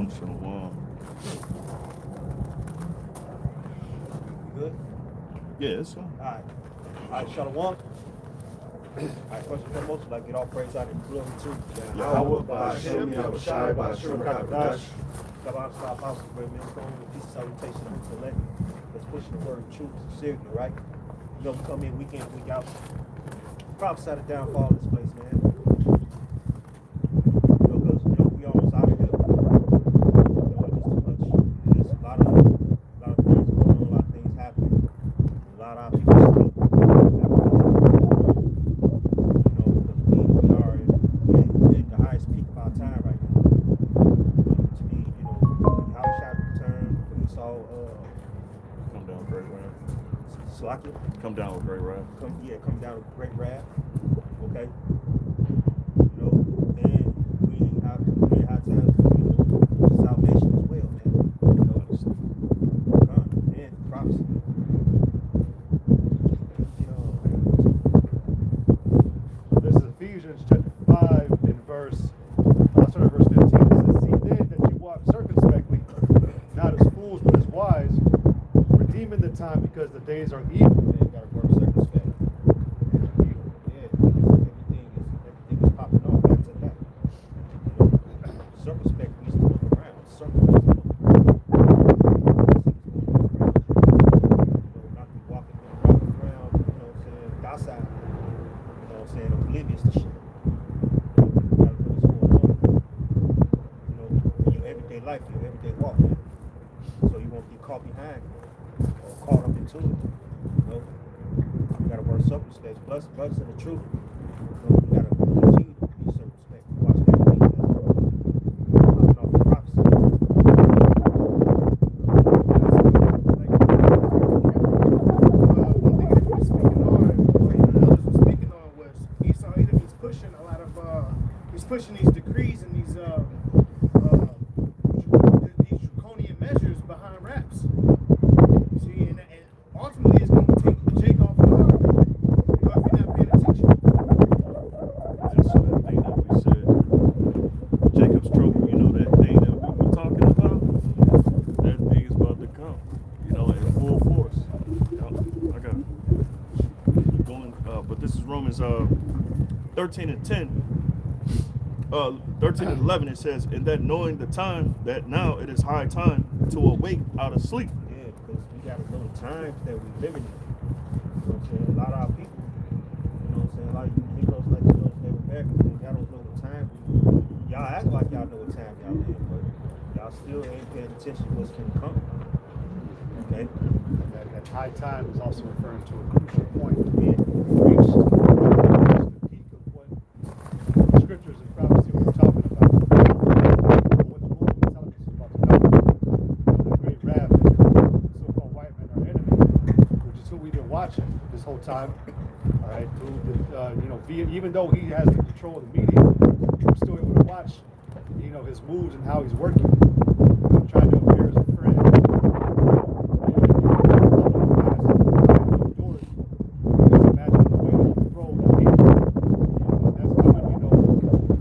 Shalom. Good? Yeah, it's on. Alright, Shalom. Alright, first and foremost, I'd like to get all praise out and glory to Yahweh, Ba'ashem, Yahushai, Ba'ashem, Rakadash. Shabbat Shalom, House of Great Men, Stone, peace and salutation to the select. Let's push the word of truth sincerely, right? You know, we come in week week out. Prophesy the downfall of this place, man. Because, we almost out of here. It's too much. There's a lot of things going on, a lot of things happening. A lot of our people sleep. We are in the highest peak of our time right now. To me, how shall we return? We saw Come down with great wrath. Slakia. Come down with great wrath. Come down with great wrath. Okay. And we have times, salvation as well, man. And prophecy. This is Ephesians chapter 5 and I'll start at verse 15. It says, "See then that you walk circumspectly, not as fools but as wise, redeeming the time because the days are evil." Man, you gotta work circumspect. Everything is popping off back to back. Circumspect, we used to look around. Circumspect. Not be walking around, docile, oblivious to shit. You gotta know what's going on. In your everyday life, your everyday walk. So you won't get caught behind or caught up into it. You gotta work circumspect. Brothers in the truth. You gotta continue to be circumspect. Watch everything that's popping off the prophecy. One thing that we're speaking on, or even the others were speaking on, was Esau Edom is pushing a lot of, he's pushing these decrees and these draconian measures behind raps. See, and ultimately it's going to take the Jake off the arm if you're not paying attention. That's the thing that we said. Jacob's trouble, that thing that we were talking about, that thing is about to come, in full force. I got it. Going, but this is Romans 13 and 10. 13 and 11, it says, "And that knowing the time, that now it is high time to awake out of sleep." Yeah, because we got to know the times that we living in. You know what I'm saying? A lot of our people, a lot of you Negroes like Native Americans, y'all don't know what time y'all act like y'all know what time y'all in, but y'all still ain't paying attention to what's going to come. Okay? That high time is also referring to a crucial point Yeah. reached. The peak of what the scriptures and prophecy were talking about. What's going on telling us about to come. The great wrath, the so-called white men, our enemy, which is who we've been watching this whole time. All right, through the, even though he has the control of the media, we're still able to watch, his moves and how he's working. Trying to appear as a friend. Imagine the way to control the people. That's coming,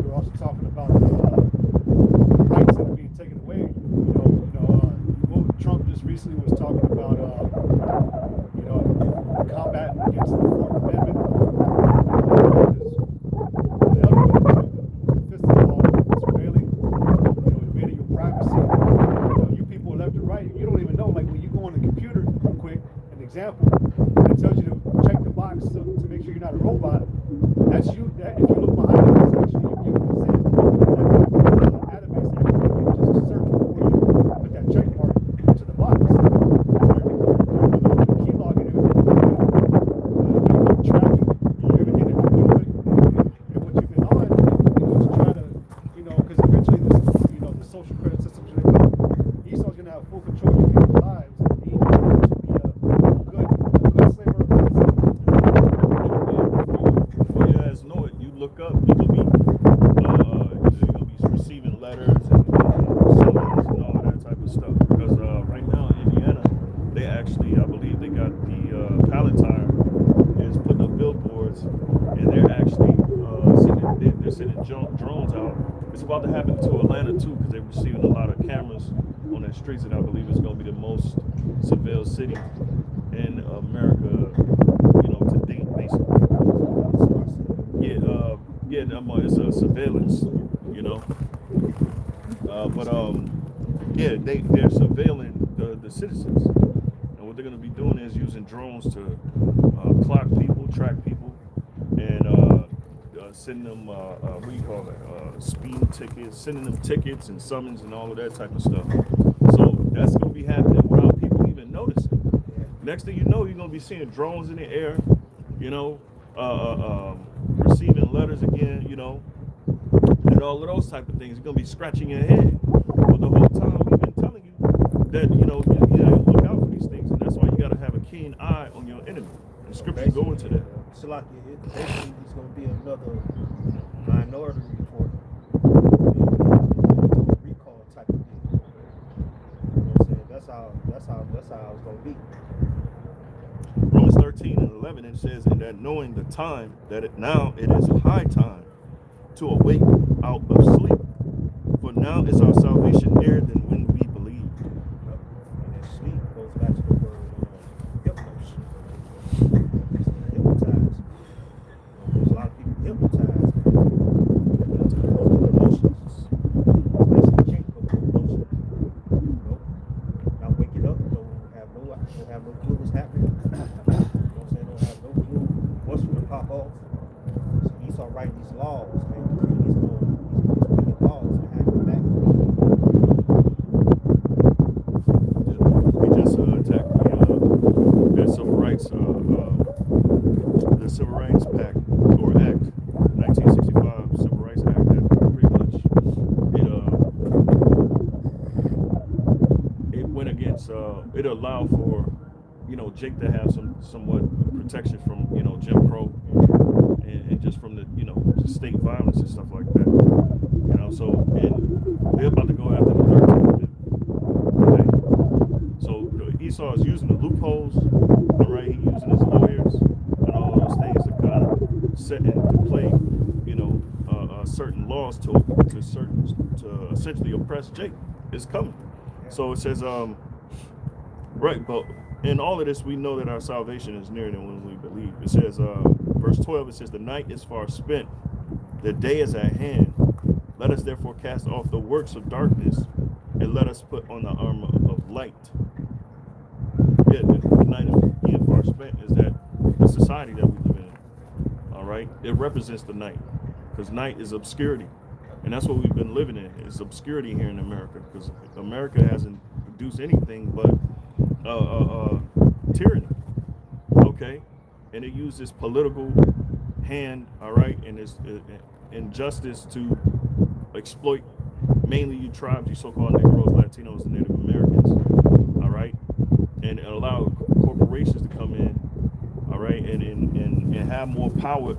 we're also talking about rights that are being taken away. Trump just recently was talking about, combating against the Fourth Amendment. The other one, the fifth of all, surveilling, invading your privacy. they're sending drones out. It's about to happen to Atlanta too, because they're receiving a lot of cameras on their streets, and I believe it's going to be the most surveilled city in America, to date, basically. It's a surveillance, they're surveilling the citizens, and what they're going to be doing is using drones to clock people, track people, and send them speeding tickets, sending them tickets and summons and all of that type of stuff. So that's going to be happening without people even noticing. Next thing you know, you're going to be seeing drones in the air, receiving letters again, and all of those type of things. You're going to be scratching your head. But the whole time we've been telling you that, you look out for these things, and that's why you got to have a keen eye on your enemy. And scriptures go into that. Basically, it's going to be another minority report, recall type of thing. You know what I'm saying? That's how it's going to be. Romans 13:11, it says, "And that knowing the time, that now it is high time to awake out of sleep. For now is our salvation nearer than when we believe." And that sleep goes back to the word hypnos. Hypnotized. There's a lot of people hypnotized. Emotions. Basically, can't go through emotions. Not waking up, don't have no clue what's happening. Don't have no clue what's going to pop off. So Esau writing these laws, man, these wicked laws behind your back. He just attacked the Civil Rights Pact or Act, 1965 Civil Rights Act, that pretty much it went against it allowed for Jake to have somewhat protection from Jim Crow and just from the state violence and stuff like that. So and they're about to go after the 13th. Okay? So Esau is using the loopholes, all right? He's using his lawyers and all of those things to kind of set into play, certain laws to essentially oppress Jake. It's coming. So it says, right, but in all of this, we know that our salvation is nearer than when we believe. It says, verse 12, it says, "The night is far spent, the day is at hand. Let us therefore cast off the works of darkness, and let us put on the armor of light." Yeah, the night is being far spent is that the society that we live in, all right? It represents the night, because night is obscurity. And that's what we've been living in, is obscurity here in America, because America hasn't produced anything but tyranny, okay? And it uses political hand, all right, and its injustice to exploit mainly you tribes, you so-called Negroes, Latinos, and Native Americans, all right, and allow corporations to come in, all right, and have more power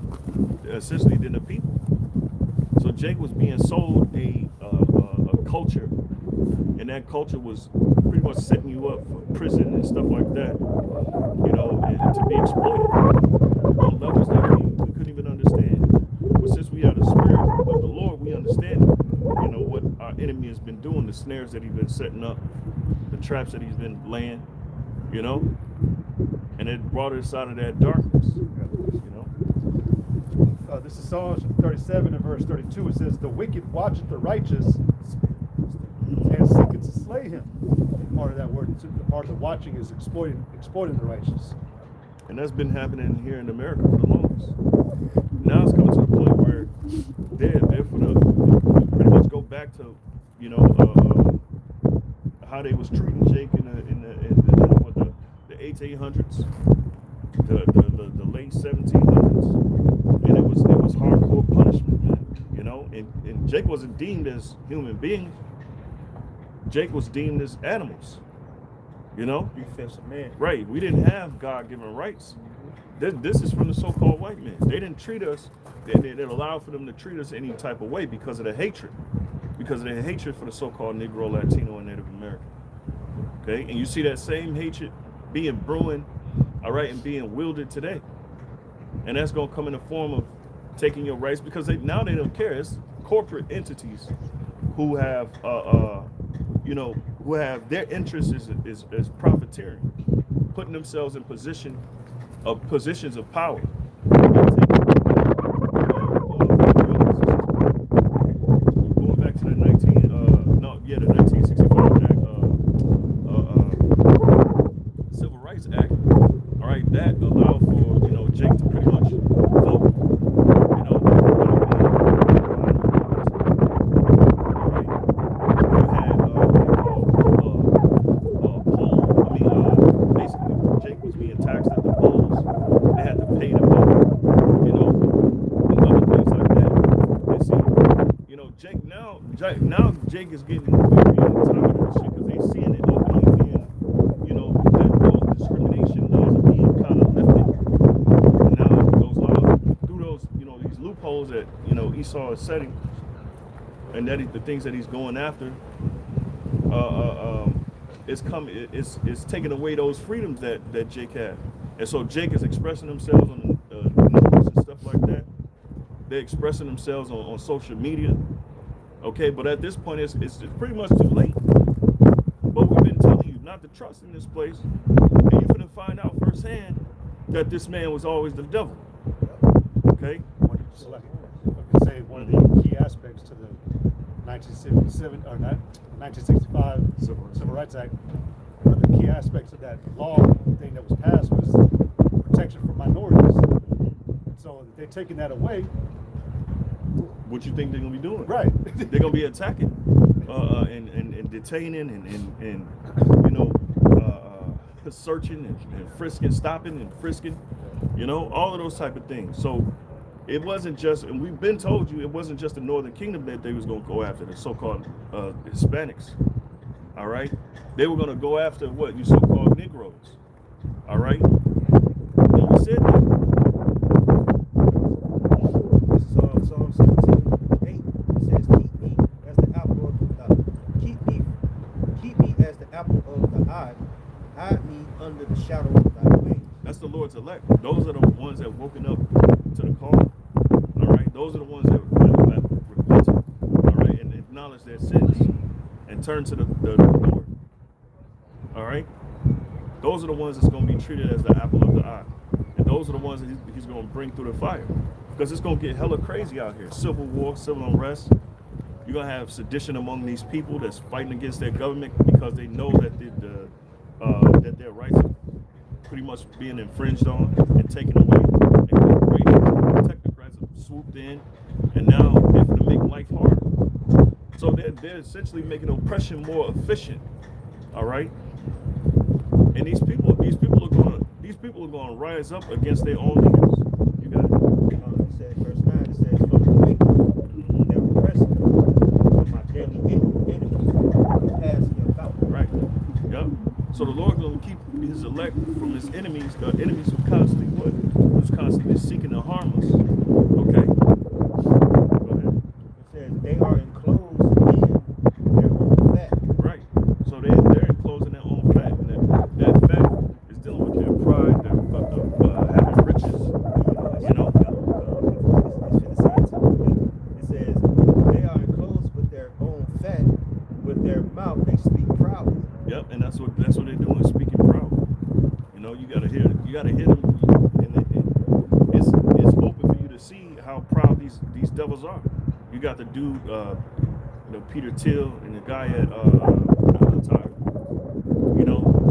essentially than the people. So Jake was being sold a culture, and that culture was pretty much setting you up for prison and stuff like that, and to be exploited on levels that we couldn't even understand. But since we have the spirit of the Lord, we understand, what our enemy has been doing, the snares that he's been setting up, the traps that he's been laying, and it brought us out of that darkness, This is Psalms 37 and verse 32. It says, "The wicked watcheth the righteous and seeketh to slay him." Part of that word, part of the watching is exploiting the righteous. And that's been happening here in America for the longest. Now it's coming to the point where they're going to pretty much go back to, how they was treating Jake in the 1800s, the late 1700s, and it was hardcore punishment, man. And Jake wasn't deemed as human beings. Jake was deemed as animals. Defensive man. Right. We didn't have God-given rights. This is from the so-called white men. They didn't treat us. They allowed for them to treat us any type of way because of the hatred. Because of their hatred for the so-called Negro, Latino, and Native American. Okay? And you see that same hatred being brewing, all right, and being wielded today. And that's going to come in the form of taking your rights, because now they don't care. It's corporate entities who have who have their interest is profiteering, putting themselves in positions of power. Going back to the 1965 Act, Civil Rights Act. All right, that allowed for Jake to pretty much vote. Jake was being taxed at the polls. They had to pay to vote, and other things like that. And see, Jake now Jake is getting very tired of this shit, because they seeing it openly being, that those discrimination laws are being kind of lifted. And now those laws, through those, these loopholes that, Esau is setting, and that the things that he's going after, it's taking away those freedoms that Jake had. And so Jake is expressing themselves on news and stuff like that. They're expressing themselves on social media. Okay, but at this point it's pretty much too late. But we've been telling you not to trust in this place, and you're gonna find out firsthand that this man was always the devil. Okay? So like, if I could say one of the key aspects to the 1967 or 1965 Civil Rights Act, one of the key aspects of that law thing that was passed was protection for minorities. So if they're taking that away, what you think they're gonna be doing? right? They're gonna be attacking, and detaining, and searching and frisking, stopping and frisking, all of those type of things. So it wasn't just, and we've been told you, it wasn't just the Northern Kingdom that they was gonna go after, the so-called Hispanics. All right, they were gonna go after what you so-called Negroes. All right, and we said that. This is Psalm 17:8. It says, keep me as the apple of the eye, hide me under the shadow of thy wings. That's the Lord's elect. Those are the ones that woken up to the call. All right, those are the ones that repented. All right, and acknowledge their sins and turn to the Lord. All right, those are the ones that's going to be treated as the apple of the eye, and those are the ones that he's going to bring through the fire, because it's going to get hella crazy out here. Civil war, civil unrest. You're going to have sedition among these people that's fighting against their government because they know that that their rights are pretty much being infringed on and taken away. And corporations, technocrats have swooped in, and now they're going to make life hard. So they're essentially making oppression more efficient. All right, and these people are going to rise up against their own leaders. You got it. It says, verse 9, it says, from the wicked, they're oppressing them, from my daily enemies, pass me about. Right. Yep. So the Lord's going to keep his elect from his enemies, the enemies who constantly what? Who's constantly seeking to harm us. Okay. Go ahead. It says, they are enclosed in their own fat. Right. So they're enclosing their own fat, and that fat is dealing with their pride, their having riches. It says, they are enclosed with their own fat, with their mouth they speak proudly. Yep, and that's what they're doing, speaking proud. You gotta hear them, and it's open for you to see how proud these devils are. You got the dude, Peter Thiel, and the guy at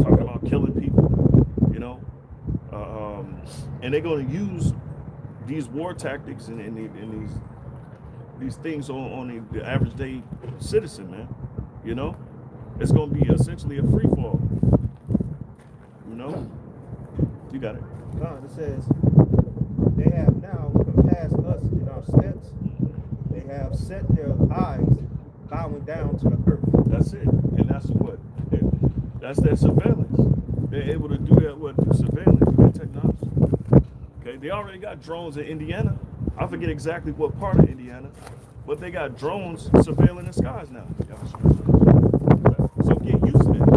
talking about killing people, and they're gonna use these war tactics and these things on the average day citizen, man. It's going to be essentially a free fall. You got it. God, it says, they have now compassed us in our steps. They have set their eyes bowing down to the earth. That's it. And that's what? That's their surveillance. They're able to do that through surveillance, through technology. Okay, they already got drones in Indiana. I forget exactly what part of Indiana, but they got drones surveilling the skies now. So get used to that,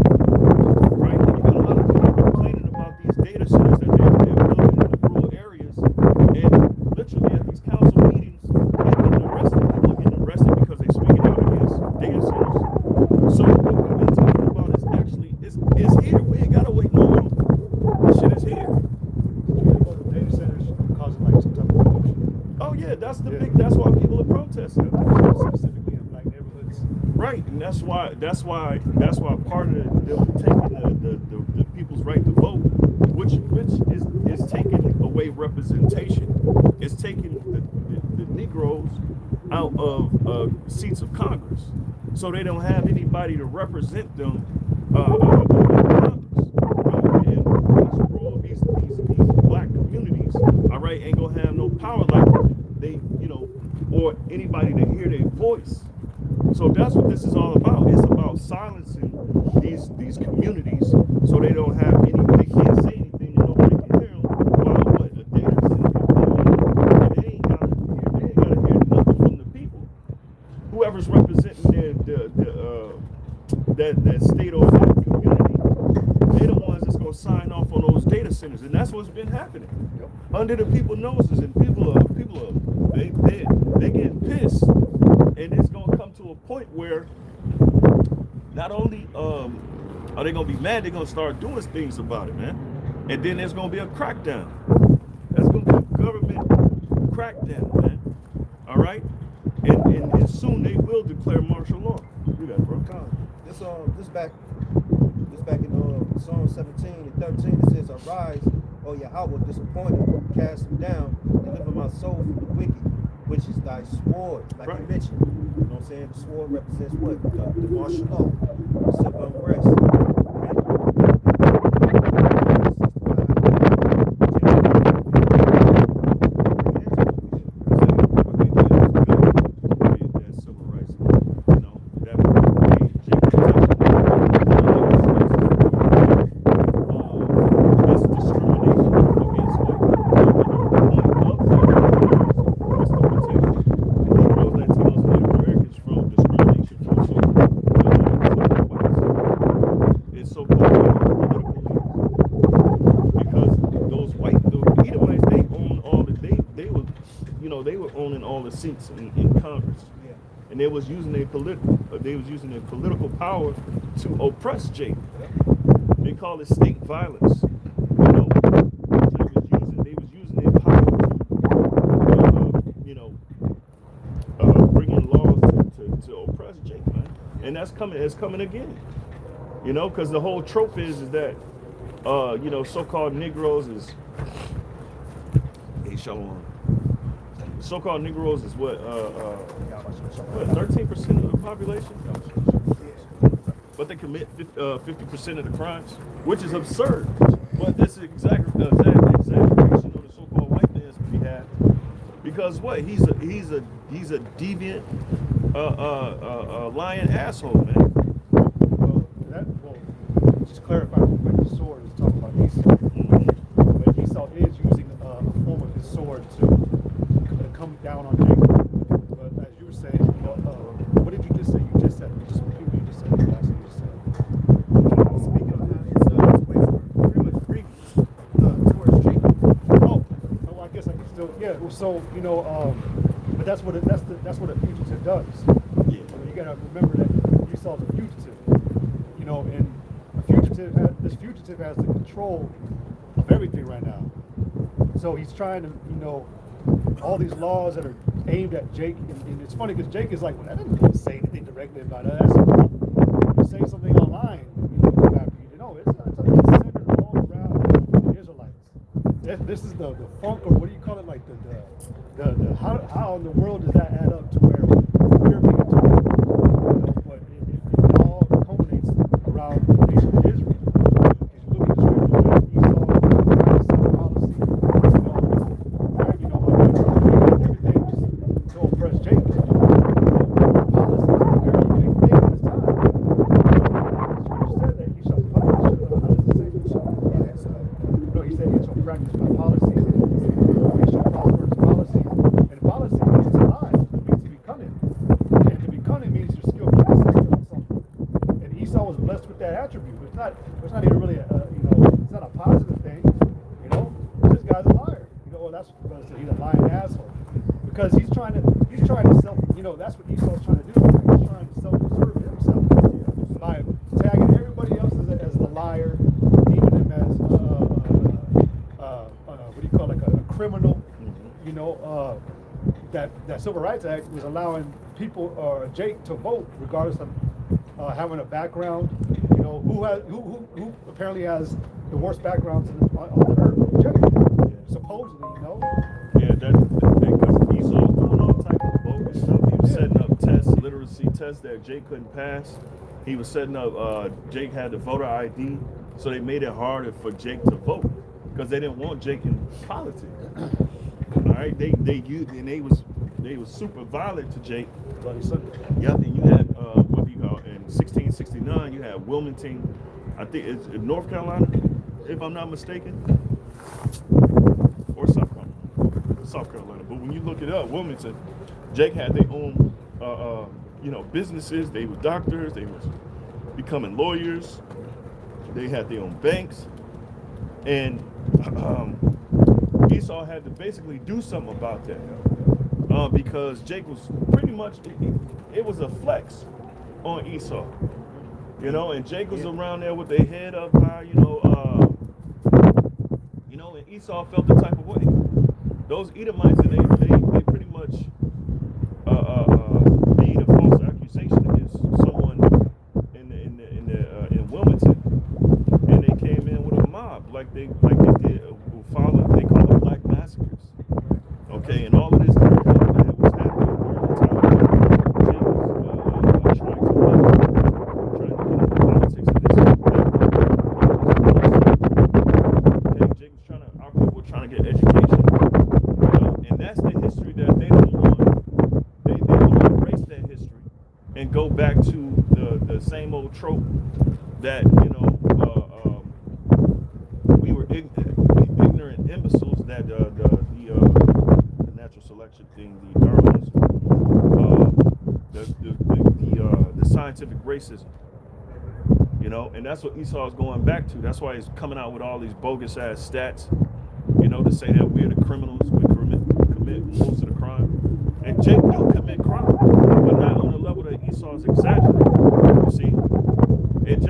right? And you got a lot of people complaining about these data centers that they're building in the rural areas, and literally at these council specifically in black neighborhoods. Right, and that's why part of them taking the people's right to vote, which is taking away representation. It's taking the Negroes out of seats of Congress, so they don't have anybody to represent them in Congress. And these black communities, all right, ain't gonna have no power like they, or anybody to hear their voice. So that's what this is all about. It's about silencing these communities so they don't have any, they can't say anything and nobody can hear them. While what? The data center, they ain't got to hear nothing from the people. Whoever's representing that state or that community, they're the ones that's gonna sign off on those data centers, and that's what's been happening under the people's noses, and people are they getting pissed. And it's gonna come to a point where not only are they gonna be mad, they're gonna start doing things about it, man. And then there's gonna be a crackdown. There's gonna be a government crackdown, man. All right, and soon they will declare martial law. Do that, bro. This back in Psalm 17 and 13, it says, "Arise, O Yahweh, disappointed, cast him down, deliver my soul from the wicked, which is thy sword," like you mentioned. You know what I'm saying? The sword represents what? The martial law, the civil unrest. They were owning all the seats in Congress, and they was using their political power to oppress Jake. They call it state violence. They was using their power to, bringing laws to oppress Jake, man. And that's coming. It's coming again. Because the whole trope is that so-called Negroes is. Hey, Shalom. So-called Negroes is what 13% of the population, but they commit 50% of the crimes, which is absurd. But this is exaggeration of the so-called white man's behalf, because what he's a deviant, lying asshole, man. Just clarify real quick. The sword is talking about Esau, but Esau is using a form of his sword to come down on Jacob. But as you were saying, what did you just say? You just said, just repeat what you just said. The last thing you just said. Speaking on how his ways were pretty much grievous towards Jacob. Oh, I guess I can still, yeah. So but that's what a fugitive does. Yeah. You gotta remember that Esau's a fugitive. And this fugitive has the control of everything right now. So he's trying to, all these laws that are aimed at Jake, and it's funny because Jake is like, well, that doesn't say anything directly about us. You say something online, come after you. It's centered all around the Israelites. This is the funk, or what do you call it? Like the how in the world does that add up to where we're being told? But it all culminates around the nation of Israel. Because you look at the scriptures, Esau trying to set a policy, everything to oppress Jacob. Policy is a very big thing at this time. Scripture said that he shall punish. How does it say he shall? No, he said he shall practice my policy. He shall prosper his policy. And policy means to lie. It means to be cunning. And to be cunning means you're skillful on something. And Esau was blessed with that attribute. It's not even really it's not a positive thing. This guy's a liar. That's what he's a lying asshole. Because he's trying to self, that's what Esau's trying to do. He's trying to self-preserve himself by tagging everybody else as the liar, deeming him as what do you call, like a criminal, that Civil Rights Act was allowing people, Jake, to vote regardless of having a background. You know, who apparently has the worst backgrounds on the earth, Jake, supposedly, you know. Yeah, because Esau was doing all type of bogus stuff. He was setting up tests, literacy tests that Jake couldn't pass. He was setting up, Jake had the voter ID, so they made it harder for Jake to vote because they didn't want Jake in politics. All right, they used, and they was super violent to Jake. Bloody Sunday. Yep, and you had what do you call in 1669? You had Wilmington, I think it's in North Carolina, if I'm not mistaken, or South Carolina. South Carolina. But when you look it up, Wilmington, Jake had their own, businesses. They were doctors. They was becoming lawyers. They had their own banks, and Esau had to basically do something about that because Jake was pretty much it was a flex on Esau, and Jake was around there with their head up high, and Esau felt the type of way. Those Edomites, and they pretty much made a false accusation against someone in Wilmington, and they came in with a mob like they did Ufala. They call it Black Massacres. Okay, and all of this that was happening during the time Jake was trying to get into politics in this. Okay, Jake was our people were trying to get education, and that's the history that they don't want. They want to erase that history and go back to the same old trope that we were ignorant imbeciles that the natural selection thing, the Darwinism, the scientific racism, and that's what Esau is going back to. That's why he's coming out with all these bogus ass stats, to say that we're the criminals, we commit most of the crime, and Jake do commit crime, but not on the level that Esau's exaggerating. You see, and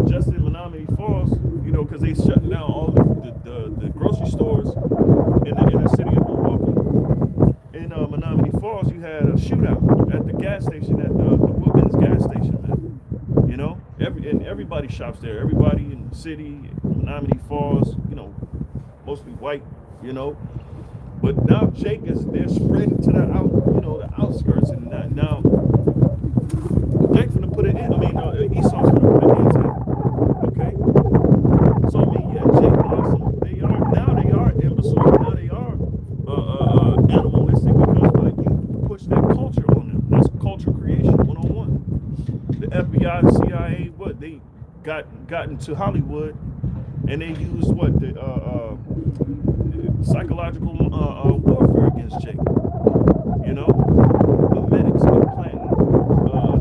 just in Menominee Falls, because they shutting down all the grocery stores in the city of Milwaukee. In Menominee Falls, you had a shootout at the gas station, at the Woodlands gas station, man. Everybody shops there. Everybody in the city, Menominee Falls, mostly white, But now Jake they're spreading to the outskirts, and now Jake's gonna put it in. Esau's gonna put it into it. Okay. So Jake they are imbeciles. Now they are animalistic because you push that culture on them. That's culture creation 101. The FBI, the CIA, they got into Hollywood, and they used the psychological warfare against Jake. The medics implanting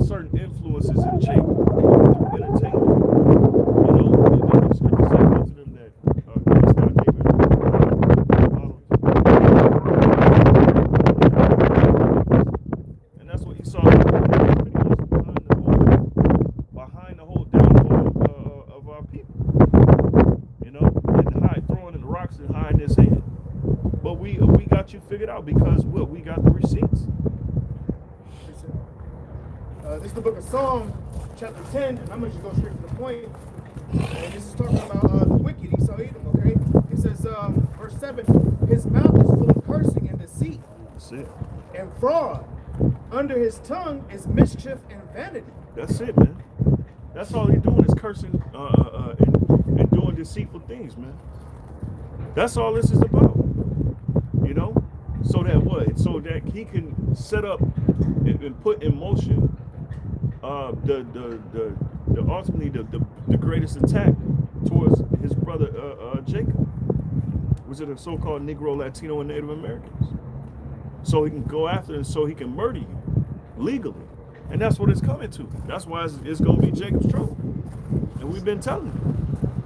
certain influences in Jake through entertainment. And then the scripture said unto them that cast out David. And that's what Esau did pretty much behind the whole downfall of our people. And throwing in the rocks and hiding his head. But we got you figured out because we got the receipts. This is the book of Psalm, chapter 10, and I'm going to just go straight to the point. And this is talking about the wicked, Esau Edom, okay? It says, verse 7, his mouth is full of cursing and deceit. That's it. And fraud. Under his tongue is mischief and vanity. That's it, man. That's all he's doing is cursing and doing deceitful things, man. That's all this is about. So that what? So that he can set up and put in motion the ultimately the greatest attack towards his brother Jacob, which are the so-called Negro, Latino, and Native Americans. So he can go after and so he can murder you legally, and that's what it's coming to. That's why it's going to be Jacob's trouble, and we've been telling him.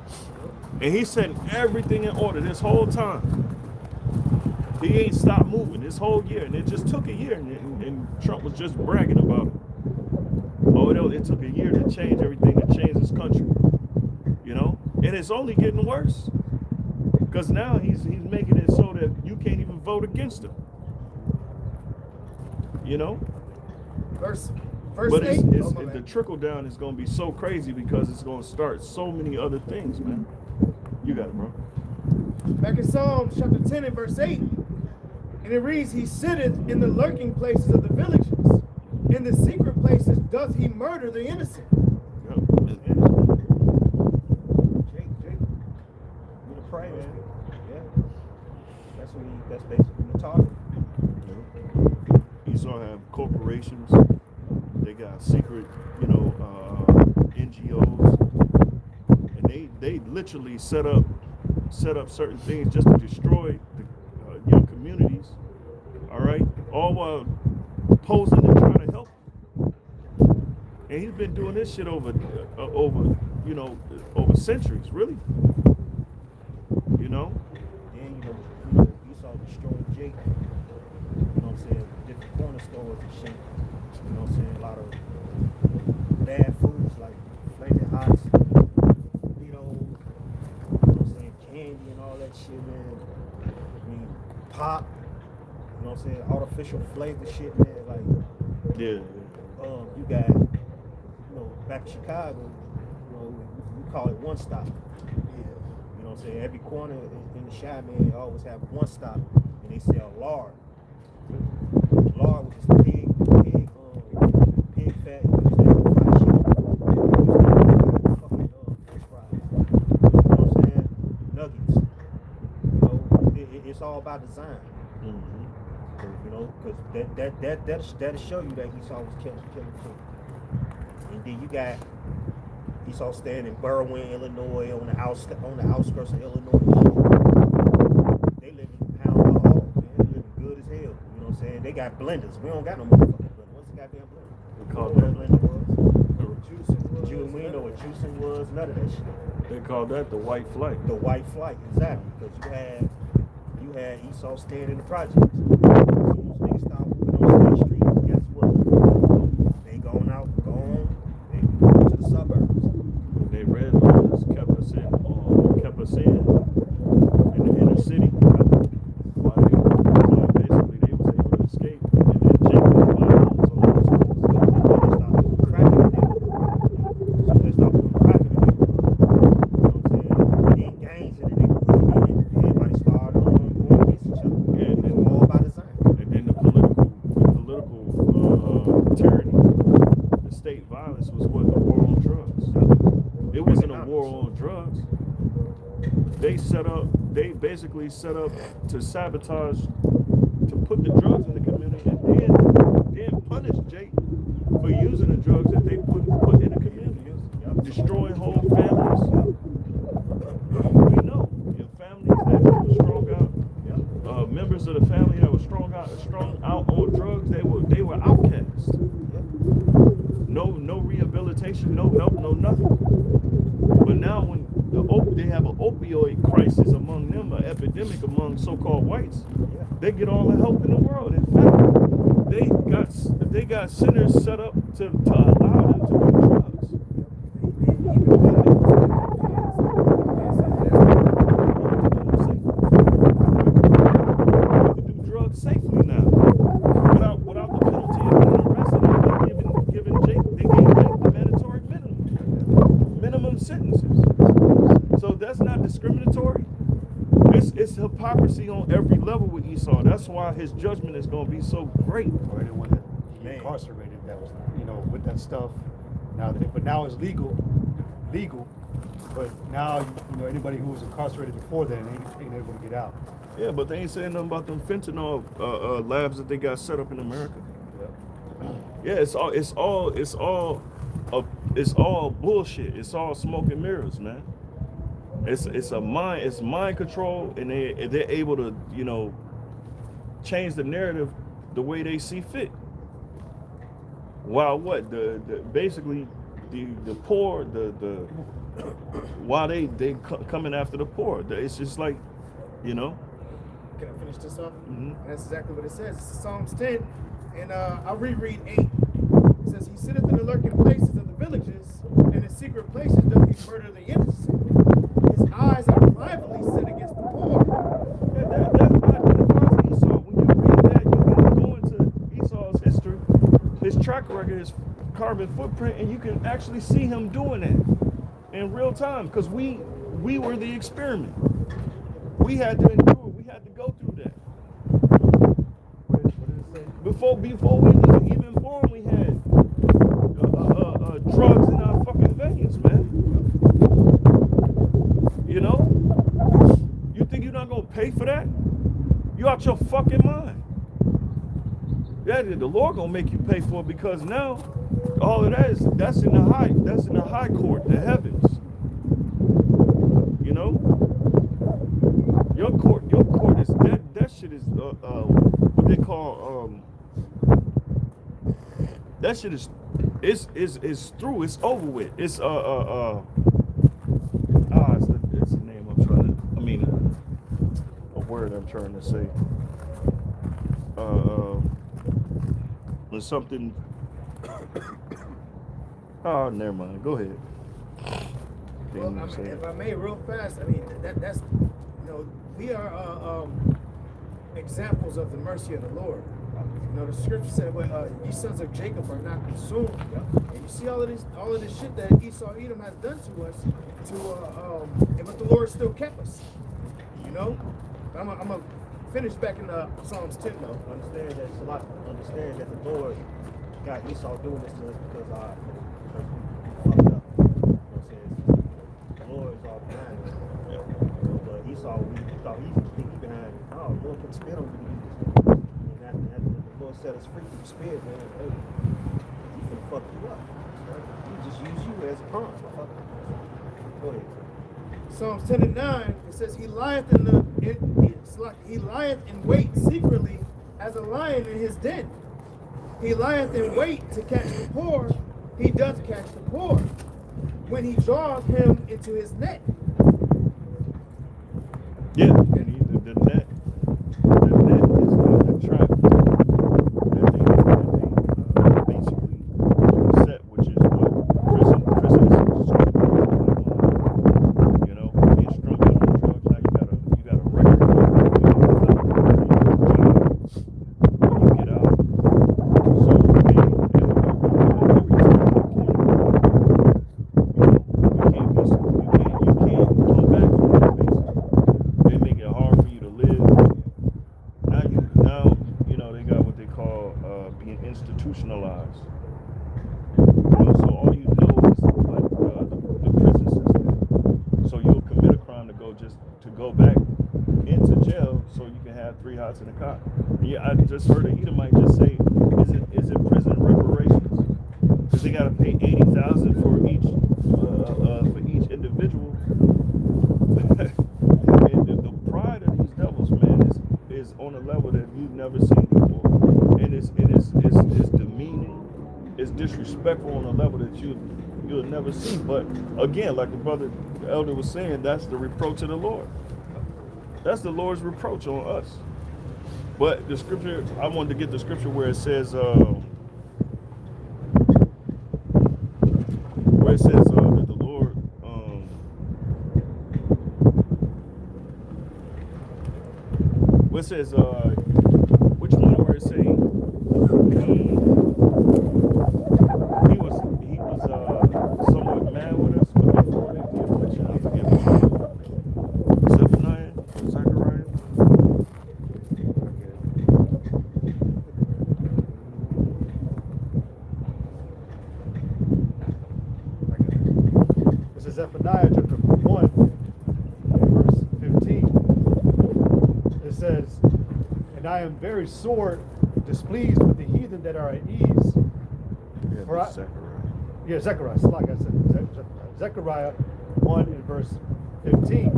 And he setting everything in order this whole time. He ain't stopped moving this whole year, and it just took a year, and Trump was just bragging about it. Oh, it took a year to change everything, to change this country, and it's only getting worse because now he's making it so that you can't even vote against him. You know? Verse But 8. the trickle down is going to be so crazy because it's going to start so many other things, man. You got it, bro. Back in Psalms chapter 10 and verse 8, and it reads, He sitteth in the lurking places of the villages. In the secret places doth he murder the innocent. Yep. Jake, you to pray, man. Yeah. That's basically what we're talking. Esau have corporations. They got secret, NGOs, and they literally set up certain things just to destroy your communities. All right, all while posing and trying to help. And he's been doing this shit over centuries, really. You know. Then Esau destroyed Jake. You know what I'm saying? Different corner stores and shit. You know what I'm saying? A lot of bad foods like flaming hots, you know what I'm saying? Candy and all that shit, man. I mean, pop. You know what I'm saying? Artificial flavor shit, man. Like, Yeah. You got, back in Chicago, we call it one stop. You know what I'm saying? Every corner in the Chi, man, always have one stop, and they sell lard. Lard, which is pig fat. Use that for fried chicken. Fucking fish fries. You know what I'm saying? Nuggets. It's all about design. Mm-hmm. Because that'll show you that Esau was killing too. And then you got Esau staying in Berwyn, Illinois, on the outskirts of Illinois. They live in pound for all, man. They living good as hell. You know what I'm saying? They got blenders. We don't got no motherfucking blender. What's the goddamn blender? They call What a that blender was. Juicing was. We ain't know what juicing was. None of that shit. they call that the white flight. The white flight, exactly. Because you had Esau staying in the projects. As soon as niggas start moving on the street, guess what? They going out, they go to the suburbs. They red laws kept us in the inner city. While basically they was able to escape, and then Jacob was on They stopped cracking it. You know what I'm saying? Ain't gangs in the neighborhood. Everybody started going against each other. And It's all about design. And then the political tyranny, the state violence was what the war on drugs. It wasn't a war on drugs. They basically set up to sabotage, to put the drugs in the community, and then punish Jake for using the drugs that they put in the community, destroying whole families. We know your families that were strung out, members of the family that were strung out on drugs, they were outcasts. No rehabilitation, no help, no nothing. But now when they have an opioid crisis among them, an epidemic among so-called whites, they get all the help in the world. In fact, they got centers set up to allow them to do drugs. You can do drugs safely now, without the penalty of being arrested. They gave Jake the mandatory minimum sentences. So that's not discriminatory. It's hypocrisy on every level with Esau. That's why his judgment is going to be so great. Or anyone that he incarcerated that was, with that stuff. But now it's legal. But now, anybody who was incarcerated before then ain't able to get out. Yeah, but they ain't saying nothing about them fentanyl labs that they got set up in America. Yeah, it's all bullshit. It's all smoke and mirrors, man. It's mind control, and they're able to change the narrative the way they see fit. While basically the poor, while they coming after the poor, it's just like, Can I finish this up? Mm-hmm. And that's exactly what it says. It's Psalms 10, and I'll reread 8. It says, He sitteth in the lurking places of the villages, and in secret places doth he murder the innocent. His eyes are privately set against the poor. That's what identifies Esau. When you read that, you can go into Esau's history. track record, his carbon footprint, and you can actually see him doing that in real time because we were the experiment. We had to endure. We had to go through that. What did it say? Before we was even born, we had drugs in our fucking veins, man. You know? You think you're not gonna pay for that? You out your fucking mind. Yeah, the Lord gonna make you pay for it because now all of that's in the high court, the heavens. You know? Your court is that shit is what they call that shit is through, it's over with. It's it's the name I'm trying to, I mean a word I'm trying to say. When something oh, never mind. Go ahead. Well, I mean, if I may, real fast, I mean that's you know, we are examples of the mercy of the Lord. You know, the scripture said, "When ye sons of Jacob are not consumed," and you see all of this shit that Esau Edom has done to us, but the Lord still kept us. You know, I'm gonna finish back in Psalms 10 though. Understand that it's a lot. Understand that the Lord got Esau doing this to us because we fucked up. You know what I'm saying? The Lord is all behind us. You know, but Esau, we thought he behind. Oh, the Lord can spit on me. And after the Lord set us free through the Spirit, man, hey, he's gonna fuck you up. He just use you as a pawn. Go ahead. Psalms 10 and 9, it says, he lieth he lieth in wait secretly as a lion in his den. He lieth in wait to catch the poor. He doth catch the poor when he draweth him into his net. Yeah, and the net is the trap that they basically set, which is what prison is. You know, being strung out on drugs. Now you got a record. You get out. So every time you can't come back from that place. They make it hard for you to live. Now they got what they call being institutionalized. So all you know is like the prison system. So you'll commit a crime to go back into jail so you can have 3 hots in a cot. Yeah, I just heard an Edomite just say, is it prison reparations? Because they got to pay $80,000 for each individual. And the pride of these devils, man, is on a level that you've never seen before, and it's demeaning, it's disrespectful on a level that you'll never see. But again, like the elder was saying, that's the reproach of the Lord. That's the Lord's reproach on us. But the scripture, I wanted to get the scripture where it says that the Lord where it says which one where it say he was somewhat mad with us, but before they did affliction, I forget which one. Zephaniah, Zechariah. This is Zephaniah chapter 1, verse 15. It says, "And I am very sore displeased with the heathen that are at ease." Yeah, Zechariah. Yeah, Zechariah. Like I said, Zechariah 1 and verse 15.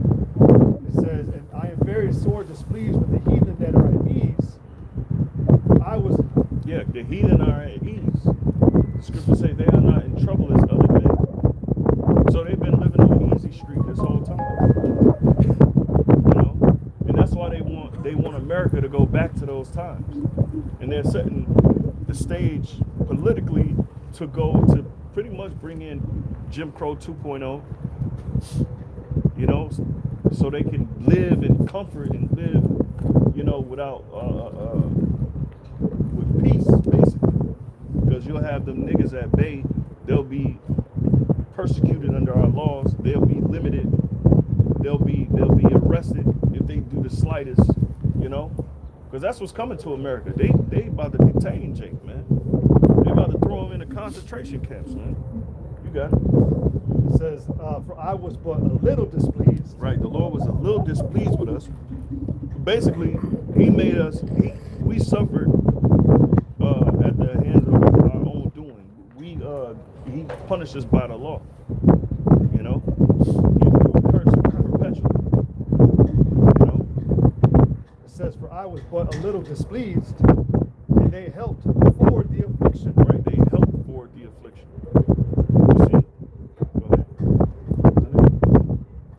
It says, "And I am very sore displeased with the heathen that are at ease." Yeah, the heathen are at ease. The scriptures say they are not in trouble as other men. So they've been living on easy street this whole time. You know? And that's why they want America to go back to those times. And they're setting the stage politically to go to pretty much bring in Jim Crow 2.0, you know, so they can live in comfort and live, without with peace, basically. Because because you'll have them niggas at bay. They'll be persecuted under our laws. They'll be limited. They'll be arrested if they do the slightest, you know, because that's what's coming to America. They about to detain Jake, man. They about to throw him into concentration camps, man. You got it. It says, for I was but a little displeased. Right, the Lord was a little displeased with us. Basically, he made us, we suffered at the hands of our own doing. He punished us by the law. You know? He will curse perpetually. You know? It says, for I was but a little displeased, and they helped forward the affliction. Right, they helped forward the affliction. You see? Go ahead.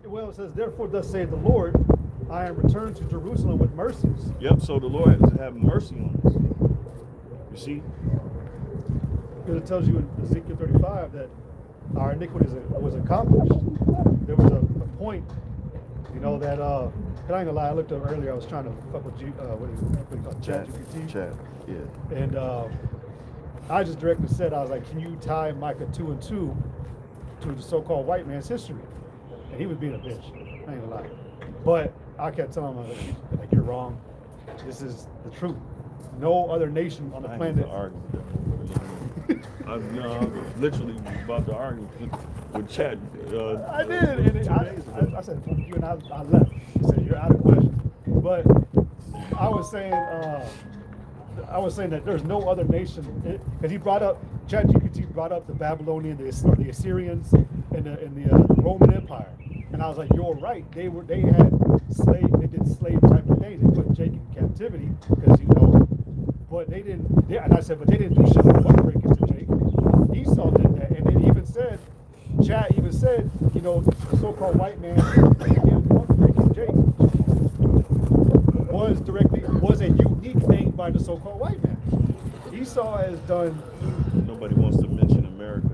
Well, it says, therefore thus saith the Lord, I am returned to Jerusalem with mercies. Yep, so the Lord has have mercy on us. You see? Because it tells you in Ezekiel 35 that our iniquity was accomplished. There was a point, you know, that, I ain't gonna lie, I looked up earlier, I was trying to fuck with what do you call it, ChatGPT. Chat, yeah. And I just directly said, I was like, can you tie Micah 2 and 2 to the so-called white man's history? And he was being a bitch, I ain't gonna lie. But I kept telling him, like, you're wrong. This is the truth. No other nation on the planet. I literally was about to argue with Chad. I did, and I said, fuck you, and I left. He said, you're out of question. But I was saying that there's no other nation, because he brought up, ChatGPT brought up the Babylonian, the Assyrians, and the Roman Empire. And I was like, you're right. They did slave type of things. They put Jake in captivity because, you know, but they didn't. And I said, but they didn't do shit but breakers to Jake. Esau did that, and then even said, Chad even said, you know, the so-called white man, breaking Jake was a unique thing by the so-called white man. Esau has done. Nobody wants to mention America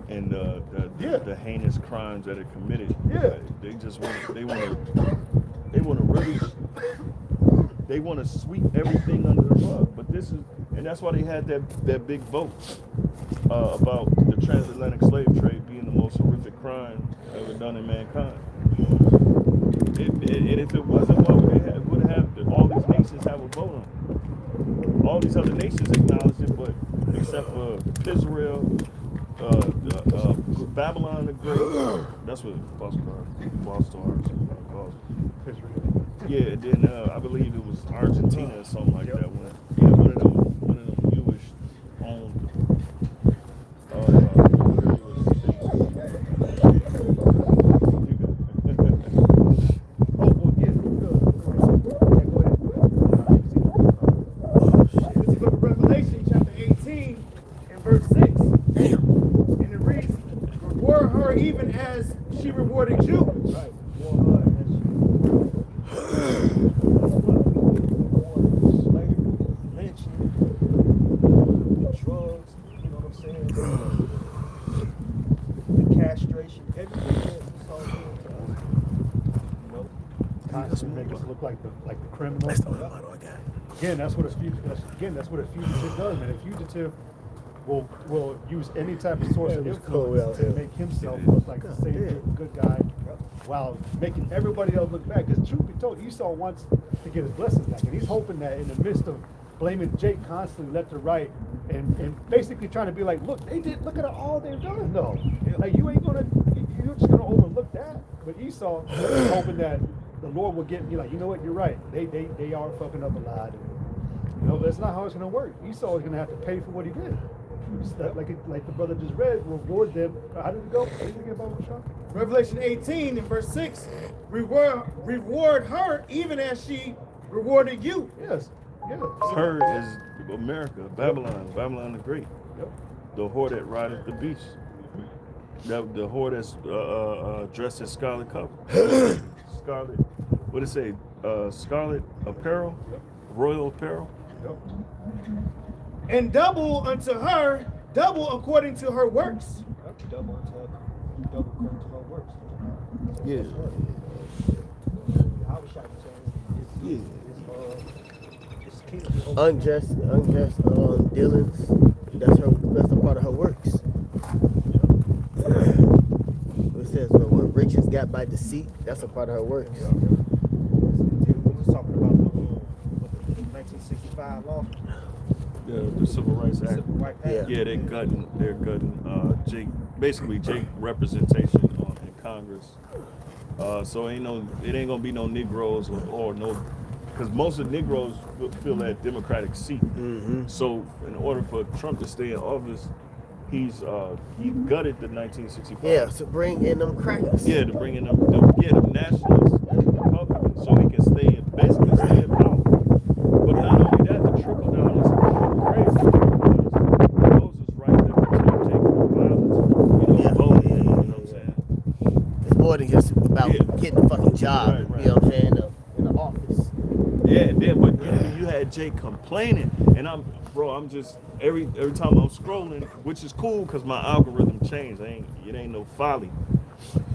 and the heinous crimes that are committed. Yeah. They just want to sweep everything under the rug. But that's why they had that big vote about the transatlantic slave trade being the most horrific crime ever done in mankind. And if it wasn't, why would they would have all these nations have a vote on it? All these other nations acknowledge it, but except for Israel, Babylon the Great. That's what Boston calls it. Yeah, then I believe it was Argentina or something like that. One of them Jewish owned. Revelation chapter 18 and verse 6. And it reads, reward her even as she rewarded you. Right. Slavery, lynching, drugs, you know what I'm saying? The castration, everything that it's all doing to us. You know? Constantly make us look like the criminals. Again, that's what a fugitive does, man. A fugitive will use any type of source of influence to make himself look like the same good guy, while making everybody else look bad. Because truth be told, Esau wants to get his blessings back, and he's hoping that in the midst of blaming Jake constantly left to right, and basically trying to be like, look at all they've done. No, like you're just gonna overlook that. But Esau is hoping that the Lord will get me like, you know what, you're right. They are fucking up a lot. And, you know, that's not how it's gonna work. Esau is gonna have to pay for what he did. Like the brother just read, reward them. How did it go? What are you thinking about, Sean? Revelation 18 and verse 6. Reward her even as she rewarded you. Yes. Yeah. Her is America, Babylon the Great. Yep. The whore that rideth the beast. The whore that's dressed in scarlet color. Scarlet. What did it say? Scarlet apparel, royal apparel. Yep. And double unto her, double according to her works. Double according to her works. Yeah. I was trying to say, it's Unjust dealings. That's a part of her works. It says what riches got by deceit. That's a part of her works. We was talking about the 1965 law. The Civil Rights Act. Civil Rights Act. Yeah, they're gutting Jake, basically Jake representation in Congress. So it ain't gonna be no Negroes or no, because most of the Negroes fill that Democratic seat. Mm-hmm. So in order for Trump to stay in office, he gutted the 1965. Yeah, to bring in them crackers. Yeah, to bring in them nationalists and Republicans, so he can basically stay in power. But not only that, the trickle down is crazy because those is right there to take violence, voting. You know what I'm saying? It's more than just about getting the fucking job. Right. You know what I'm saying? In the office. Yeah, but you had Jake complaining, and I'm just every time I'm scrolling, which is cool because my algorithm changed. It ain't no folly.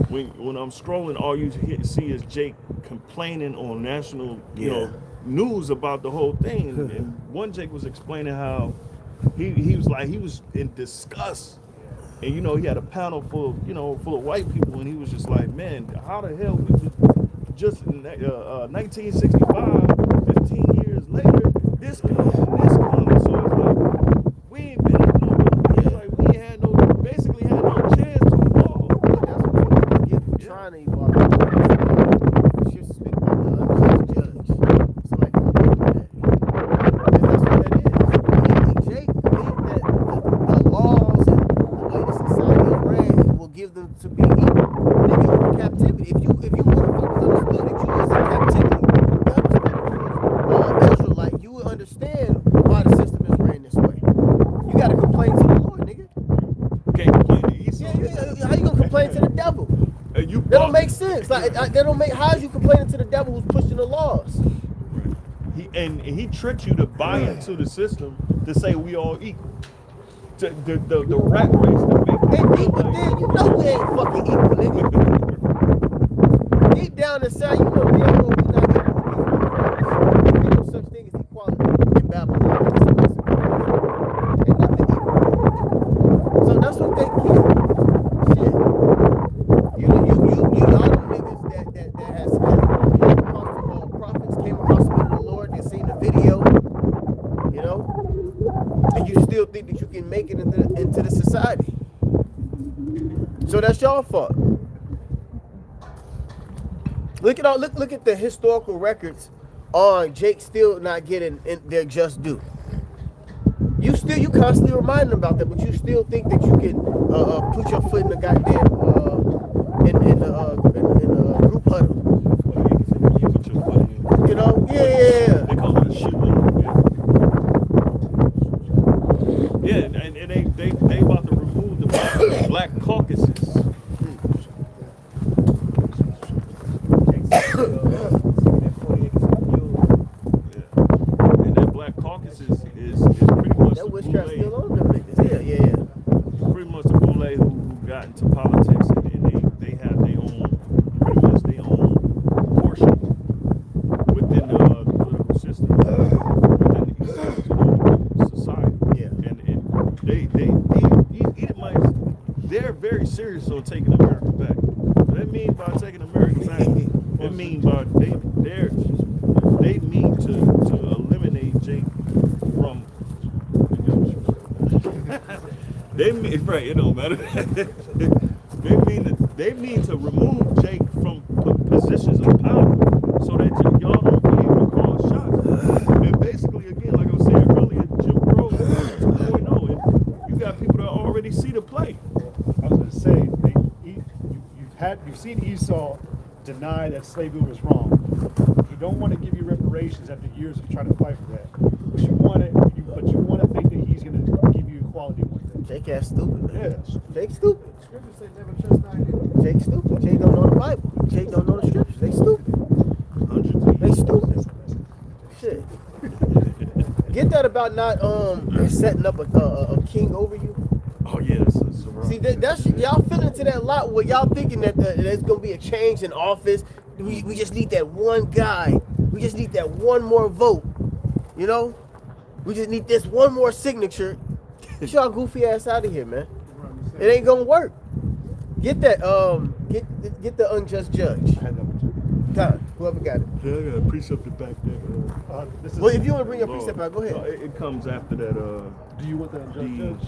When I'm scrolling, all you see is Jake complaining on national, news about the whole thing. And one Jake was explaining how he was in disgust. And he had a panel full of white people, and he was just like, man, how the hell we was just in 1965, 15 years later, this comes. So it's like we ain't been in we basically had no chance to evolve. That's what they get for trying to evolve. She used to speak about the unjust judge. Somebody can do that. And that's what that is. Jake believed that the laws and the way the society is ran will give them to be equal. Nigga, you're in captivity. If you motherfuckers understood that you was in captivity, Israelite, you would understand why the system is ran this way. You gotta complain to the Lord, nigga. Can't complain to Esau. Yeah, how you gonna complain to the devil? That don't make sense. That don't make. How is you complaining to the devil who's pushing the laws? He tricked you to buy into the system to say we all equal. The rat race to make Ain't equal, then you know we ain't fucking equal, nigga. Deep down inside, you know damn well we not equal. Ain't no such thing as equality in Babylon. Ain't nothing equal. So that's what they get. Shit. You all them niggas that has came across the prophets, came across the Lord, they seen the video, and you still think that you can make it into the society. So that's y'all fault. Look at the historical records on Jake still not getting their just due. You constantly remind them about that, but you still think that you can put your foot in the goddamn in the group huddle. Yeah. They call it a shoe-in. Yeah, and they about to remove the black caucuses. And that black caucuses is pretty much That the witchcraft boule. still on them niggas. Yeah. Pretty much the boule who got into politics, and they have their own portion within the political system, within the society. Yeah. And these Edomites, they're very serious on taking America back. What they mean by taking America back, they mean by they mean to eliminate Jake from. They mean, right? It don't matter. They mean to remove Jake from positions of power, so that y'all don't be able to call shots. And basically, again, like I was saying earlier, Jim Crow 2.0, and you got people that already see the play. I was going to say, you've seen Esau deny that slavery was wrong. He don't want to give you reparations after years of trying to fight for that. But you want to think that he's going to give you equality one day. Jake ass stupid, man. Yeah. Jake stupid. Scripture say never trust thy neighbor. Jake stupid. Jake don't know the Bible. Jake don't know the scriptures. They stupid. They stupid. Shit. Get that about not setting up a king over you. Oh yeah, that's right. See that's y'all fell into that lot where y'all thinking that there's gonna be a change in office. We just need that one guy. We just need that one more vote. We just need this one more signature, Get y'all goofy ass out of here, man. It ain't gonna work. Get that get the unjust judge. God, whoever got it. Yeah, I got a precept to back that. This is, Well, if you want to bring your Lord. precept out, go No, ahead. it comes after that. do you want the unjust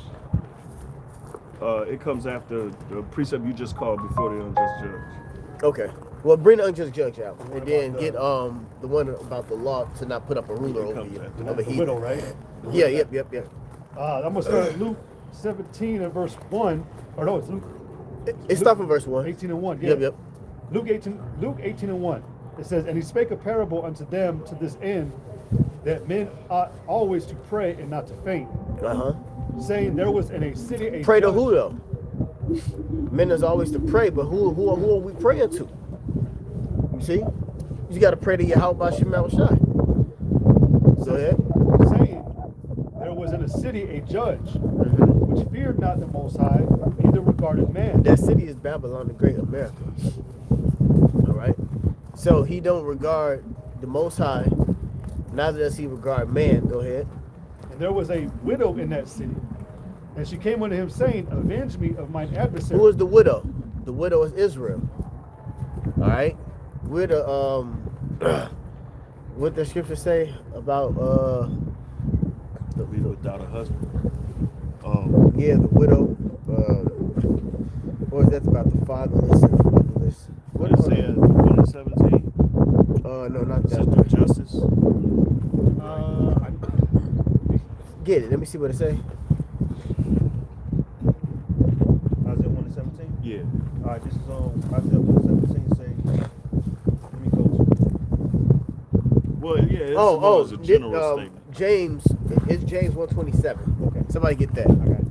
judge? It comes after the precept you just called before the unjust judge. Okay. Well, bring the unjust judge out, What and then about get the one about the law to not put up a ruler It over comes you, after of a The heathen. widow, right? Yeah, yep. I'm gonna start at Luke 17 and verse 1. Or no, it's Luke It's stuff in verse 1. 18 and 1. Yeah. Yep. Luke 18 and 1. It says, and he spake a parable unto them to this end, that men ought always to pray and not to faint, saying there was in a city a Pray to judge- who though? Men is always to pray, but who are we praying to? You see? You got to pray to Yahweh Shemel Shai. Go ahead. saying there was in a city a judge which feared not the Most High, neither regarded man. That city is Babylon, the great America. All right. So he don't regard the Most High. Neither does he regard man. Go ahead. And there was a widow in that city, and she came unto him, saying, avenge me of mine adversary. Who is the widow? The widow is Israel. All right. We're the what the scripture say about To be without a husband. yeah, the widow. Or is that about the fatherless and fatherless? What it says, 1 and 17. No, not that. Sister Justice. Get it. Let me see what it say. Isaiah 1 and 17. Yeah. All right, this is on Isaiah 1 and 17. Say, let me go to. Well, yeah, it's more as a general statement. James. It's James 1:27. Okay. Somebody get that. I got it.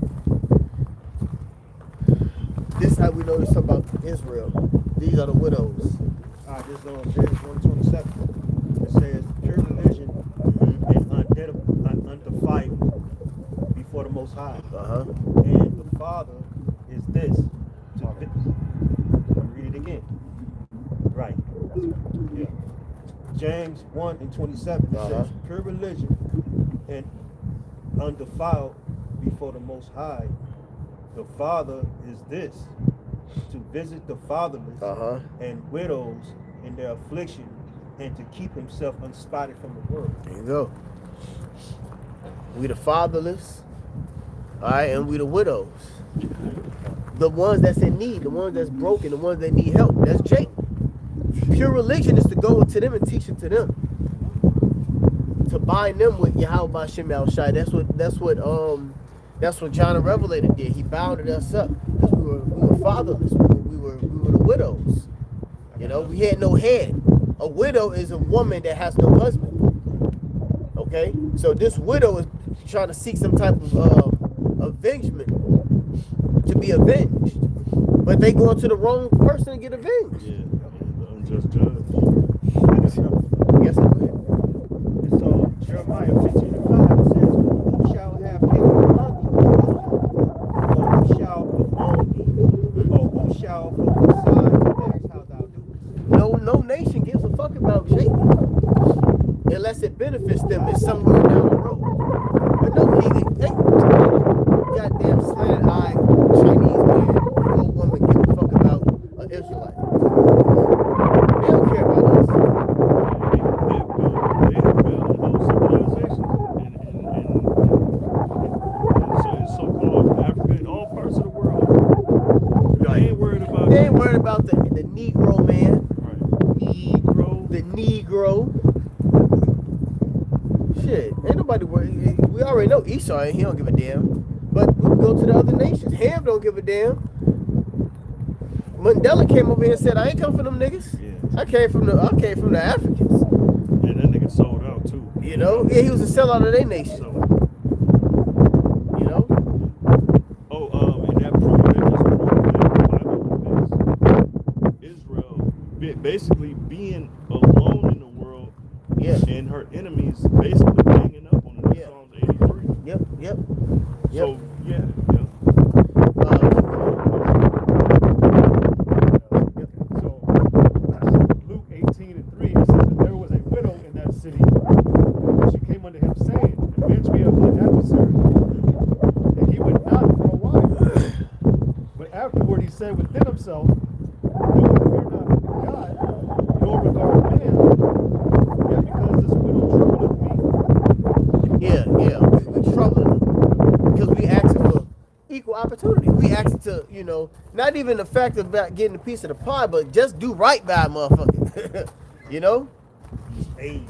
This is how we know there's something about Israel. These are the widows. All right, this is on James 1:27. It says, pure religion and undefiled before the Most High. And the Father is this. I'll read it again. Right. Yeah. James 1 and 27. It says, pure religion and undefiled before the Most High. The Father is this, to visit the fatherless and widows in their affliction, and to keep himself unspotted from the world. There you go. We the fatherless, all right, and we the widows. The ones that's in need, the ones that's broken, the ones that need help. That's Jake. Pure religion is to go into them and teach it to them. To bind them with Yahweh Shemel Shai. That's what John the Revelator did. He bounded us up because we were fatherless. We were the widows. You know, we had no head. A widow is a woman that has no husband. Okay, so this widow is trying to seek some type of avengement, to be avenged, but they going to the wrong person to get avenged. Yeah, the unjust judge. Yes, I will. It's on Jeremiah 15 and 5. It says, who shall have pity among you? Or who shall bemoan me? Or who shall prophesy and ask how thou doest? No nation gives a fuck about Jacob unless it benefits them. It's somewhere down the road. But no, they goddamn slanted-eyed Chinese man, old woman, give a fuck about an Israelite. They don't care about us. They have built whole civilizations in so-called Africa, in all parts of the world. They ain't worried about. They ain't worried about the Negro man. Right. Negro. The Negro. Shit, ain't nobody worried. We already know Esau ain't. He don't give a damn. But we go to the other nations. Ham don't give a damn. Mandela came over here and said, "I ain't come for them niggas. Yeah. I came from the Africans." And that nigga sold out too. You know, yeah, he was a sellout of their nation. So, You know, and that pro-religious movement, Israel basically being alone in the world, yeah, and her enemies basically ganging up on her. Yeah. Psalms 83. yep. So yeah. So Luke 18 and 3, it says that there was a widow in that city, and she came unto him, saying, avenge me of my adversary. And he said within himself, they will fear not God, nor regard man, yet because this widow troubleth me. Yeah, we troubling them because we asking for equal opportunity. We asking to, you know, not even the fact about getting a piece of the pie, but just do right by a motherfucker. You know, Hey,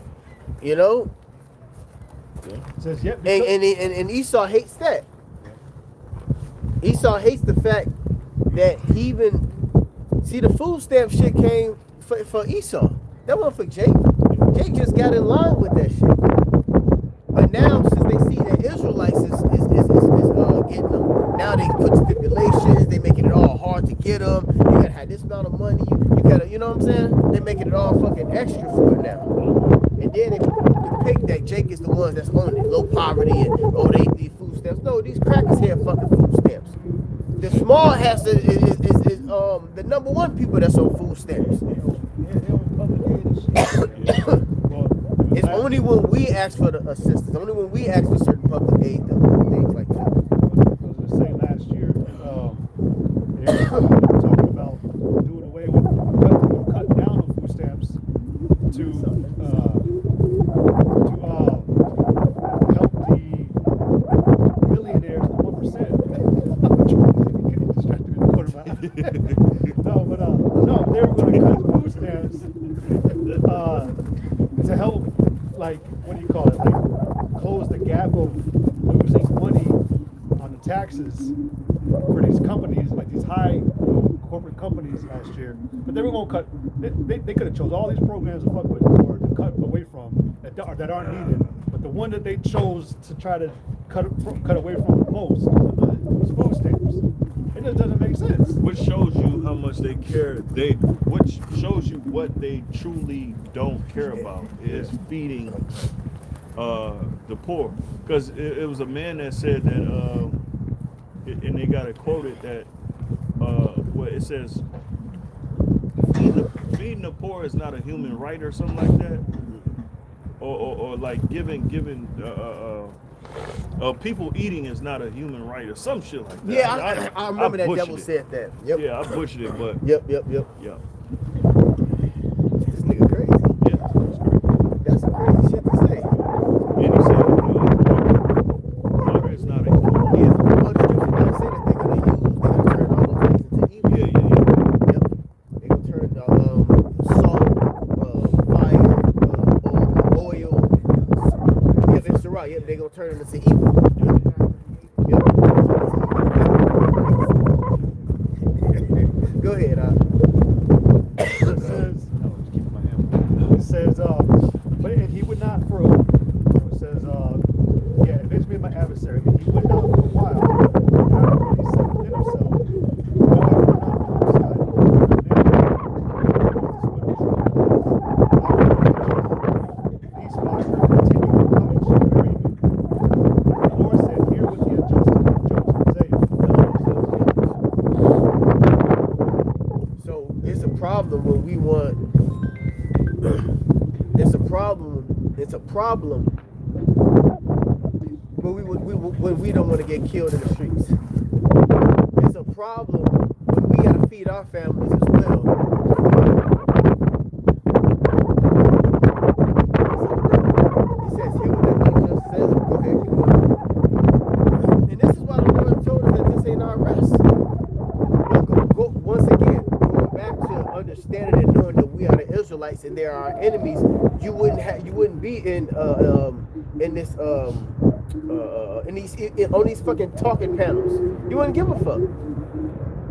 you know, It says, yet and Esau hates that. Esau hates the fact that he even see the food stamp shit came for Esau. That wasn't for Jake. Jake just got in line with that shit. But now, since they see that Israelites is getting them, now they put stipulations. They making it all hard to get them. You gotta have this amount of money. You gotta, you know what I'm saying? They making it all fucking extra for it now. And then they depict that Jake is the ones that's on it, low poverty, and oh they need food stamps. No, these crackers have fucking food stamps. The small has to is the number one people that's on food stamps. It's only when we ask for the assistance, only when we ask for certain public aid, things like that. I was going to say last year, they were talking about doing away with cutting down on food stamps to help the millionaires, the 1%. Getting distracted in the corner of my eye. No, they were going to cut food stamps to help, like, what do you call it? Like, close the gap of losing money on the taxes for these companies, like these high corporate companies last year. But they were going to cut. They could have chose all these programs to fuck with or to cut away from that aren't needed. But the one that they chose to try to cut away from the most was food stamps. It just doesn't make sense. Which shows you how much they care. Which shows you what they truly don't care about is feeding the poor. Because it was a man that said that, and they got it quoted that, where it says, feeding the poor is not a human right or something like that, or like giving people eating is not a human right or some shit like that. Yeah, I remember that devil said that. Yep. Yeah, I butchered it, but Yep. yeah. This nigga crazy. Yeah, That's some crazy shit to say. and he said, water is not a human right. Yeah, well, the scripture does say that they're gonna turn all those things into evil. Yeah. Yep. They're gonna turn salt, fire, oil. Yeah, it's right. Yep, they're gonna turn it into evil. Yep. Go ahead, It says, but and he would not for a, it says, yeah, eventually my adversary, and he would not for a while. However, he said within himself, no, I will not on the side. These fires continue coming to bury me. The Lord said, hear what the unjust say. So it's a problem when we want. It's a problem when we don't want to get killed in the streets. It's a problem when we gotta feed our families as well. He says, "Hear what that just says." Go ahead, keep going. And this is why the Lord told us that this ain't our rest. Once again, going back to understanding and knowing that we are the Israelites and they are our enemies, you wouldn't be in this on these fucking talking panels. You wouldn't give a fuck.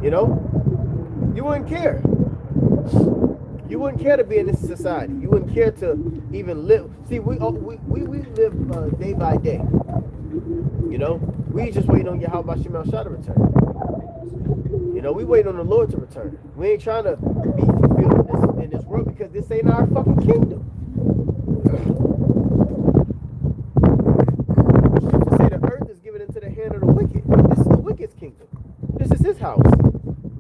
You know? You wouldn't care. You wouldn't care to be in this society. You wouldn't care to even live. See, we live day by day. You know? We just waiting on Yahweh Shemel Shah to return. You know, we waiting on the Lord to return. We ain't trying to be fulfilled in this world because this ain't our fucking kingdom. To say the earth is given into the hand of the wicked. This is the wicked's kingdom. This is his house.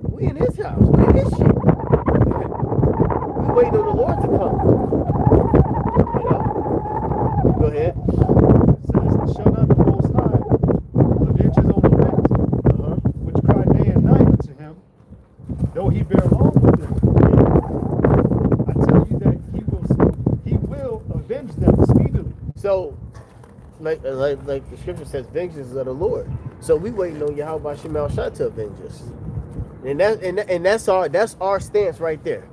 We in his house. We in his shit. We waiting on the Lord to come. You know? Go ahead. It says, shall not the Most High avenge his own elect, which cry day and night unto him, though he bear along with them, I tell you that he will avenge them speedily. So, like the scripture says, vengeance is of the Lord. So we waiting on Yahweh Shema Shah to avenge us, and that's our stance right there.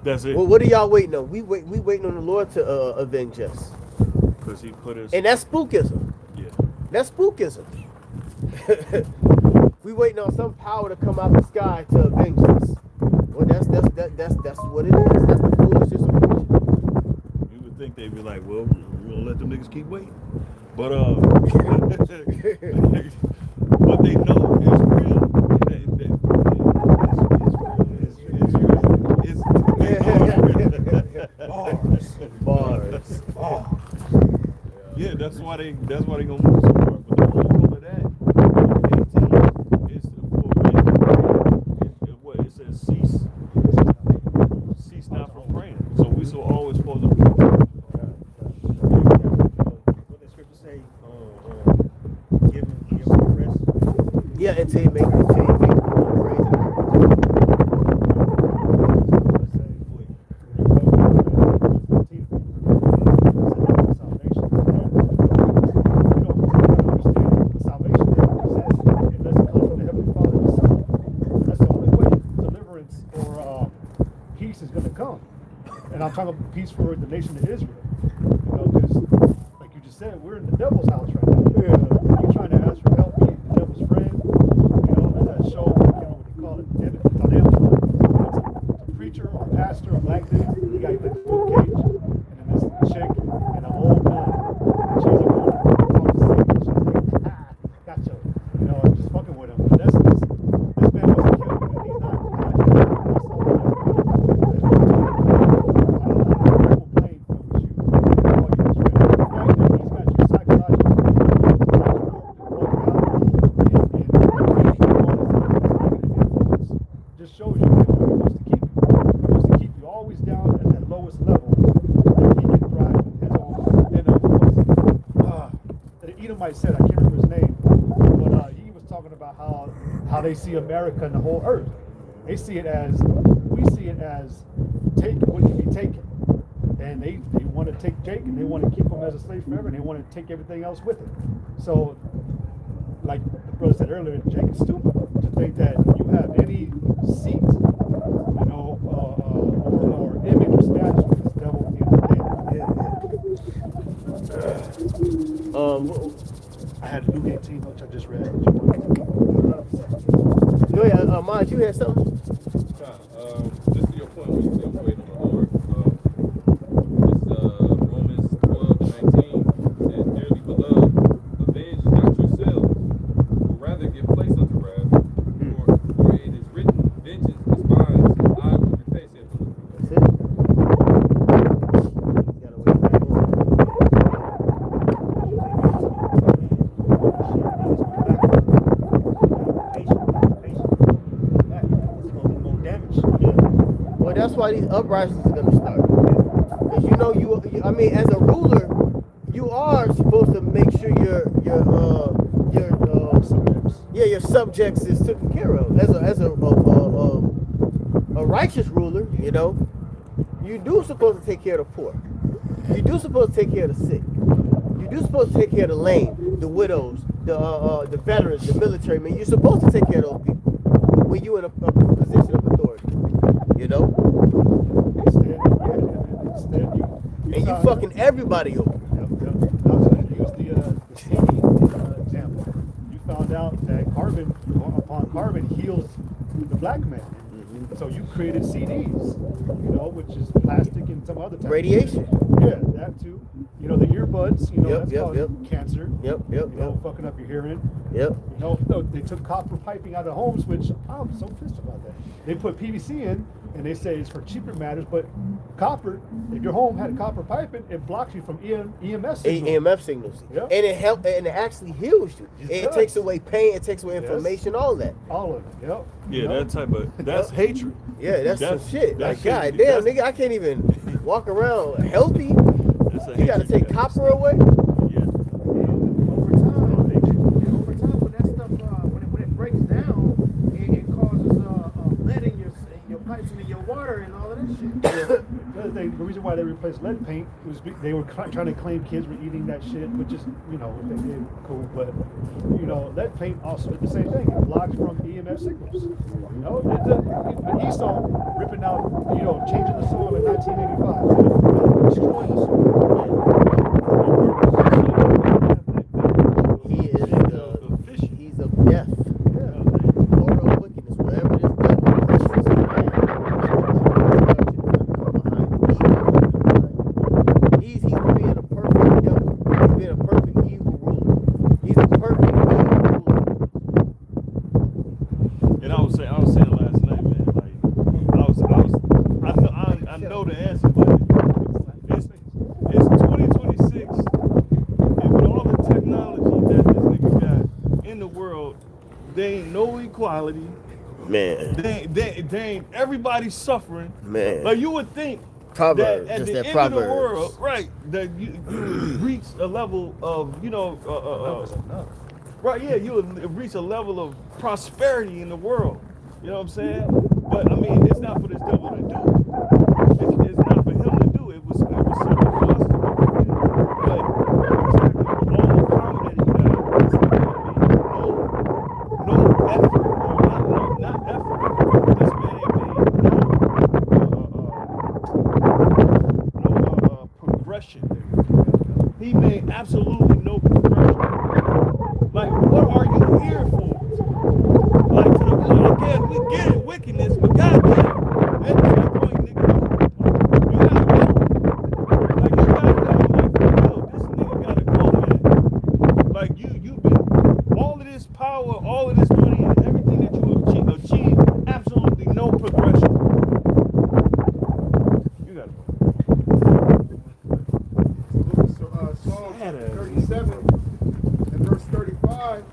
That's it. Well, what are y'all waiting on? We waiting on the Lord to avenge us, Because he put his. and that's spookism. Yeah. That's spookism. We waiting on some power to come out the sky to avenge us. Well, that's what it is. That's the foolishness of preaching. You would think they'd be like, well, we're gonna let them niggas keep waiting. But but they know it's real. Bars. Yeah, that's why they gonna move so far. But the whole goal of that is what it says, cease not from praying. So we so always supposed to. What the scripture say? Give him rest. Yeah, until you make it crazy. And I'm talking about peace for the nation of Israel. Because, like you just said, we're in the devil's house right now. You're trying to ask for help, be the devil's friend. That show, what they call it, David a preacher or a pastor, a black dude, the guy put the book cage, and then this chick and an old man. She's like, she's like, gotcha. I'm just fucking with him. But this man wasn't killed, but he's not said, I can't remember his name, but he was talking about how they see America and the whole earth. They see it as, we see it as take what can be taken. And they want to take Jake and they want to keep him as a slave forever and they want to take everything else with it. So, like the brother said earlier, Jake is stupid to think that you have any seat, or image or status with this devil at the end of the day. I had a Luke 18, which I just read. Go ahead, Maj, you had something? Just to your point, when you say wait on the Lord, Romans 12:19 says, "Dearly beloved, avenge not yourselves, but rather give place unto wrath, for it is written, vengeance is mine, I will repay," saith the Lord. That's it. Gotta wait back on. Well, that's why these uprisings are gonna start. Because as a ruler, you are supposed to make sure your subjects is taken care of. As a righteous ruler, you do supposed to take care of the poor. You do supposed to take care of the sick. You do supposed to take care of the lame, the widows, the veterans, the military men. You're supposed to take care of those people when you're in a position of authority. And you fucking everybody over. Yep. I was going to use the CD example. You found out that carbon heals the black man. Mm-hmm. So you created CDs, which is plastic and some other type radiation. Of yeah, that too. The earbuds, that's called cancer. Yep. Fucking up your hearing. Yep. They took copper piping out of homes, which I'm so pissed about that. They put PVC in, and they say it's for cheaper matters, but copper, if your home had copper piping, it blocks you from EMF signals. EMF signals. Yep. And it and it actually heals you. It takes away pain, it takes away inflammation, all that. All of it, yep. Yeah, that type of, that's hatred. Yeah, that's some shit. Like, shit. goddamn, nigga, I can't even walk around healthy. You gotta take copper away? Yeah. Over time, when that stuff when it breaks down, it causes lead butter and all of that shit. The other thing, the reason why they replaced lead paint was they were trying to claim kids were eating that shit, which is, you know, if they did, cool. But, you know, lead paint also did the same thing. It blocks from EMF signals. You know, an Esau ripping out, you know, changing the song in 1985. Destroying the song. He is he's of death. Moral wickedness, whatever this devil is, he's being a perfect devil. He's being a perfect evil ruler. He's a perfect evil ruler. And I was saying last night, man, like I know the answer, but it's 2026, and with all the technology that this nigga got in the world, there ain't no equality. Man. They ain't everybody's suffering. Man. Like you would think Proverbs, that at just the that end Proverbs. of the world, right, that you would reach a level of, you know, right, yeah, you would reach a level of prosperity in the world. You know what I'm saying? But I mean, it's not for this devil to do. It's not for him to do. It was something for us to do. But exactly, all the power that he got, this man made no effort, or not effort. This man made no progression. He made absolutely no progression. Like, what are you here for? Like, to the point, again, we get it, wickedness, but goddamn, at some point, nigga, you gotta go. Like, you gotta go. Like, for real, this nigga gotta go, man. Like, you've been, all of this power, all of this money, and everything that you have achieved, absolutely no progression. You gotta go. Psalm 37 and verse 35,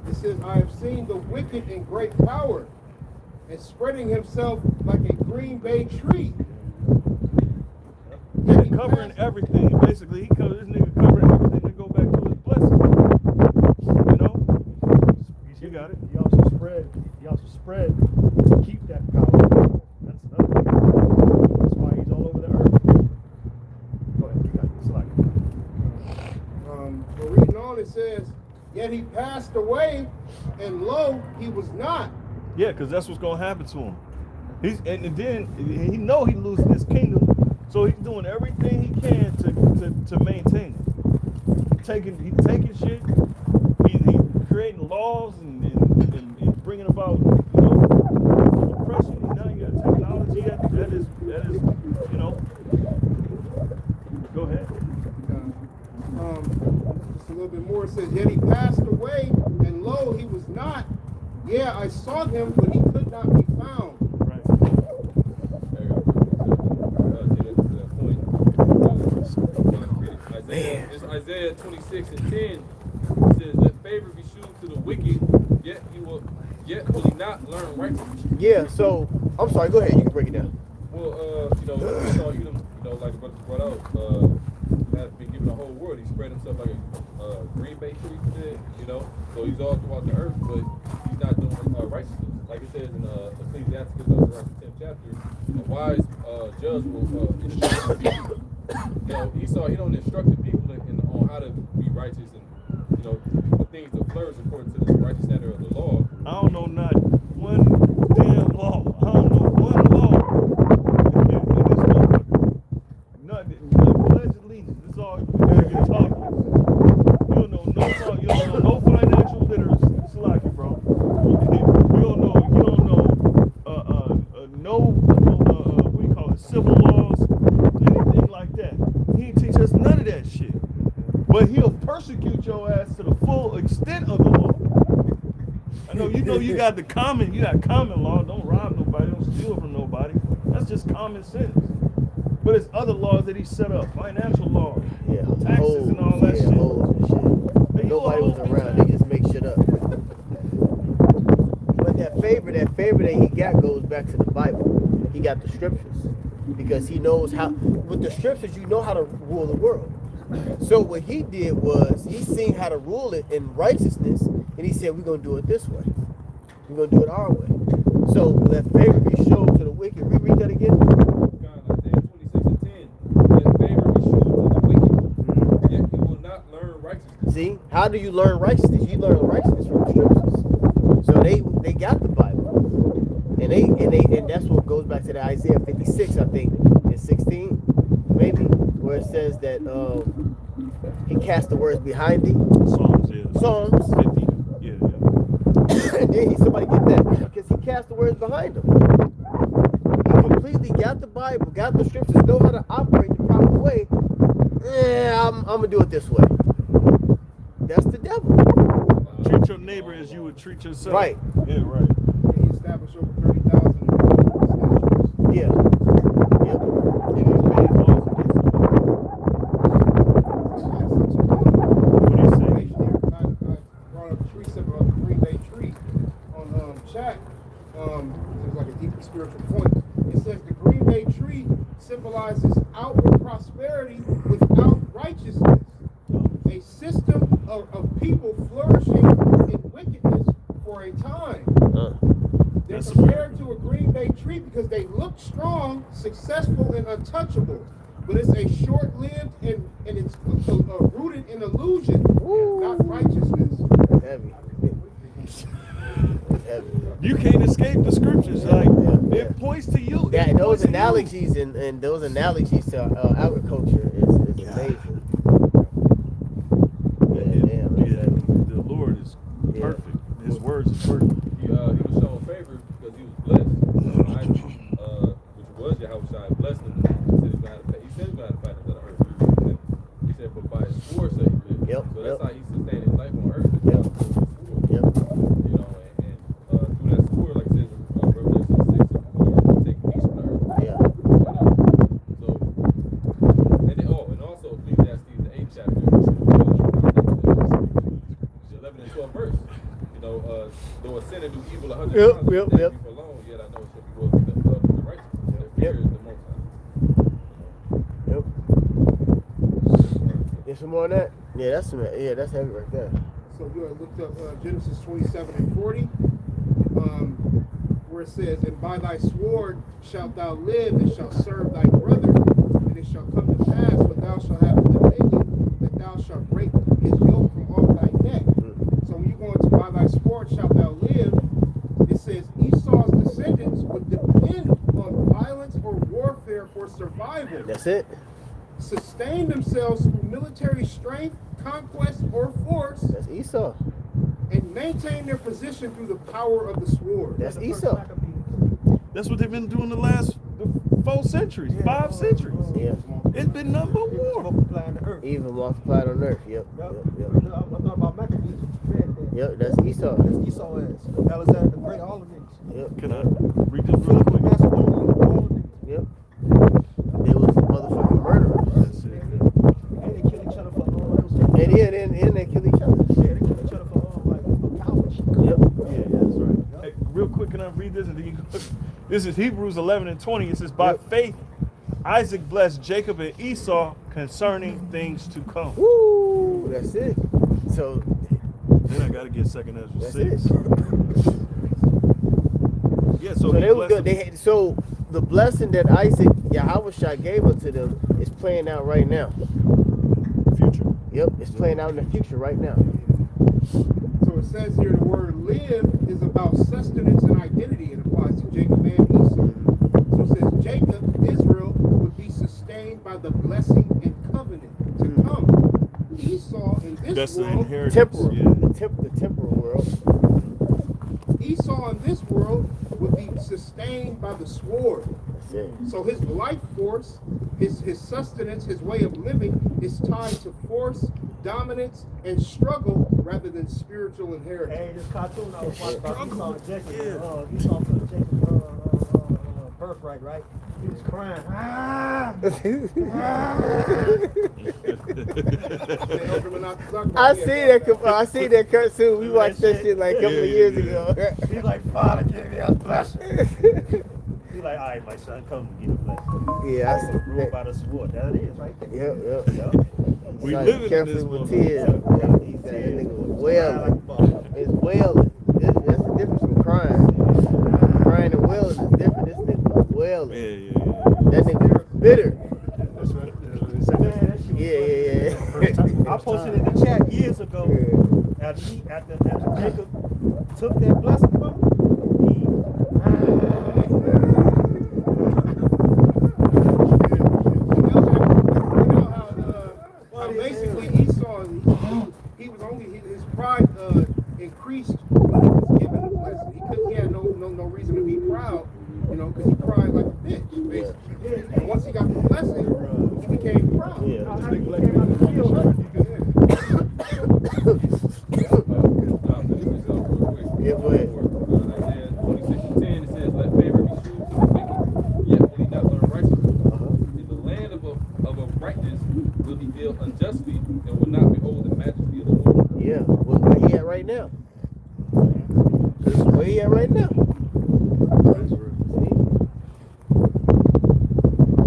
it says, I have seen the wicked in great power and spreading himself like a green bay tree. Yeah, covering everything. Basically, this nigga covering everything to go back to his blessing. You know? You got it. He also spread to keep that power. That's another thing. That's why he's all over the earth. Go ahead, you got it. Slack. But reading on, it says, yet he passed away, and lo, he was not. Yeah, because that's what's gonna happen to him. And then he know he's losing his kingdom, so he's doing everything he can to maintain it. He taking shit. He creating laws and bringing about, you know, oppression. And now you got technology that is you know. Go ahead. Just a little bit more. It says, yet he passed away, and lo, he was not. Yeah, I saw him, but he could not be found. Right. It's Isaiah 26 and 10. It says, let favor be shewn to the wicked, yet will he not learn righteousness. Yeah, so I'm sorry, go ahead, you can break it down. Well, you know, Esau, you know, like the brother brought out, has been given the whole world. He spread himself like a green bay tree, you know. So he's all throughout the earth, but he's not doing righteousness. Like it says in Ecclesiastes, around the 10th chapter, a wise judge will instruct the people. You know, Esau, he don't instruct the people on how to be righteous and, you know, for things to flourish according to the righteous standard of the law. I don't know not one damn law. I don't know one law in this motherfucker. Nothing. Pledge allegiance. That's all you can talk about. You don't know no law. You don't know no financial literacy. It's like it, bro. You don't know what do you call it? Civil laws, anything like that. He ain't teach us none of that shit. But he'll persecute your ass to the full extent of the law. I know you got common law. Don't rob nobody, don't steal from nobody. That's just common sense. But it's other laws that he set up, financial laws, taxes and all that shit. Holes and shit. Nobody was around, they just make shit up. But that favor that he got goes back to the Bible. He got the scriptures. Because he knows how, with the scriptures, you know how to rule the world. So what he did was, he seen how to rule it in righteousness, and he said, we're going to do it this way. We're going to do it our way. So let favor be shown to the wicked. Reread that again? God, Isaiah 26:10. That favor is shown to the wicked, yet he will not learn righteousness. See, how do you learn righteousness? You learn righteousness from the scriptures. So they got the Bible, and that's what goes back to the Isaiah 56, I think, in 16, maybe, where it says that he cast the words behind thee. Psalms, yeah. Psalms. 50. Yeah. And then somebody get that because he cast the words behind him. He completely got the Bible, got the scriptures, know how to operate the proper way. I'm gonna do it this way. That's the devil. Treat your neighbor as you would treat yourself. Right. Yeah, right. He established over 30,000 statutes. Yeah. Yep. What do you say? I brought up a tree symbol of the Green Bay tree on chat. It's like a deep spiritual point. It says the Green Bay tree symbolizes outward prosperity without righteousness. A system of people flourishing in wickedness for a time. They're That's compared to a Green Bay tree because they look strong, successful, and untouchable. But it's a short-lived and it's rooted in illusion, not righteousness. Heavy. Heavy. You can't escape the scriptures. Like Yeah. it points to you. That, It those points to you. analogies and those analogies to agriculture is amazing. Yeah, damn, that's Yeah, heavy. the Lord is Yeah. perfect. His words are perfect. He was shown favor because he was blessed. Right? Which was Yahushua blessed him. He said he's going to fight another earth. He said, but by his sword shall he live. Yep, So that's yep. how he sustained his life on earth. Yep. Sword. Yep. You know, and through that sword, like it says in Revelation 6:4, take peace from the earth. Yeah. So, and also Ecclesiastes the 8th chapter, the 11th and 12th verse. You know, though a sinner do evil 100 Yep, times, yep, yet yep. be alone, yet I know it shall be well with the righteous. Their fear Yep. is the Most High. Yep. There's some more on that? Yeah, that's heavy right there. So we looked up Genesis 27:40, where it says, "And by thy sword shalt thou live, and shalt serve thy brother, and it shall come to pass, but thou shalt have dominion, that thou shalt break his yoke from off thy neck." So when you go into by thy sword shalt thou live, it says Esau's descendants would depend on violence or warfare for survival, That's it. sustain themselves through military strength, conquest, or force, That's Esau. and maintain their position through the power of the sword. That's Esau. That's what they've been doing the last 4 centuries, 5 centuries. Yeah. It's been nothing but war. Multiplying the earth. Even multiplied on earth. Yep. Yep. Yep. I'm talking about Maccabees. Yep. That's Esau. That's Esau is. Alexander the Great, all of these. Yep. Can I read this real quick? Macedonia, all of these. Yep. They was motherfucking murderers. That's it. And they kill each other for And they kill each other. yeah, they kill each other for power. Yep. Yeah, that's right. Hey, real quick, can I read this? And then you go. This is Hebrews 11:20. It says, "By Yep. faith, Isaac blessed Jacob and Esau concerning things to come." Woo! That's it. So Then I gotta get 2nd Ezra that's 6. it. Yeah, So he they was blessed good. them. So the blessing that Isaac Yahushua gave unto them is playing out right now. Future. Yep, it's playing out in the future right now. So it says here the word live is about sustenance and identity. It applies to Jacob and Esau. So it says Jacob, Israel, would be sustained by the blessing and covenant to come. Esau in this That's the world, inheritance. Temporal, Yeah. the temporal world. Esau in this world would be sustained by the sword. That's it. So his life force, his sustenance, his way of living is tied to force, dominance, and struggle rather than spiritual inheritance. Hey, this cartoon I was watching about Esau and Jacob. Yeah. Esau took Jacob's birthright, right? He was crying. I see that cartoon. We watched that shit like a couple of years ago. He's like, Father, give me a blessing. He's like, all right, my son, come get a blessing. Yeah, I see Rule that. by the sword. That it is, right there. Yep. We Like, living in careful this with motherfucker. tears. He said that nigga was wailing. It's wailing. That's the difference from crying. Crying and wailing is different. This nigga was wailing. color. Yeah. That nigga bitter. That's what it said. Man, that shit was Yeah. First time- I first posted time. in the chat years ago. After Jacob took that blessing from him, Basically, Esau, he was only his pride increased when he was given the blessing. He had no reason to be proud, because he cried like a bitch, basically. And once he got the blessing, he became proud. Yeah. how he came out the field, huh? Yeah, go ahead. Isaiah 26:10, it says, "Let favor be true to the wicked, yet will he not learn righteousness. In the land of uprightness will he deal unjustly, and will not behold the majesty of the Lord." Yeah. Where he at right now? Where he at right now?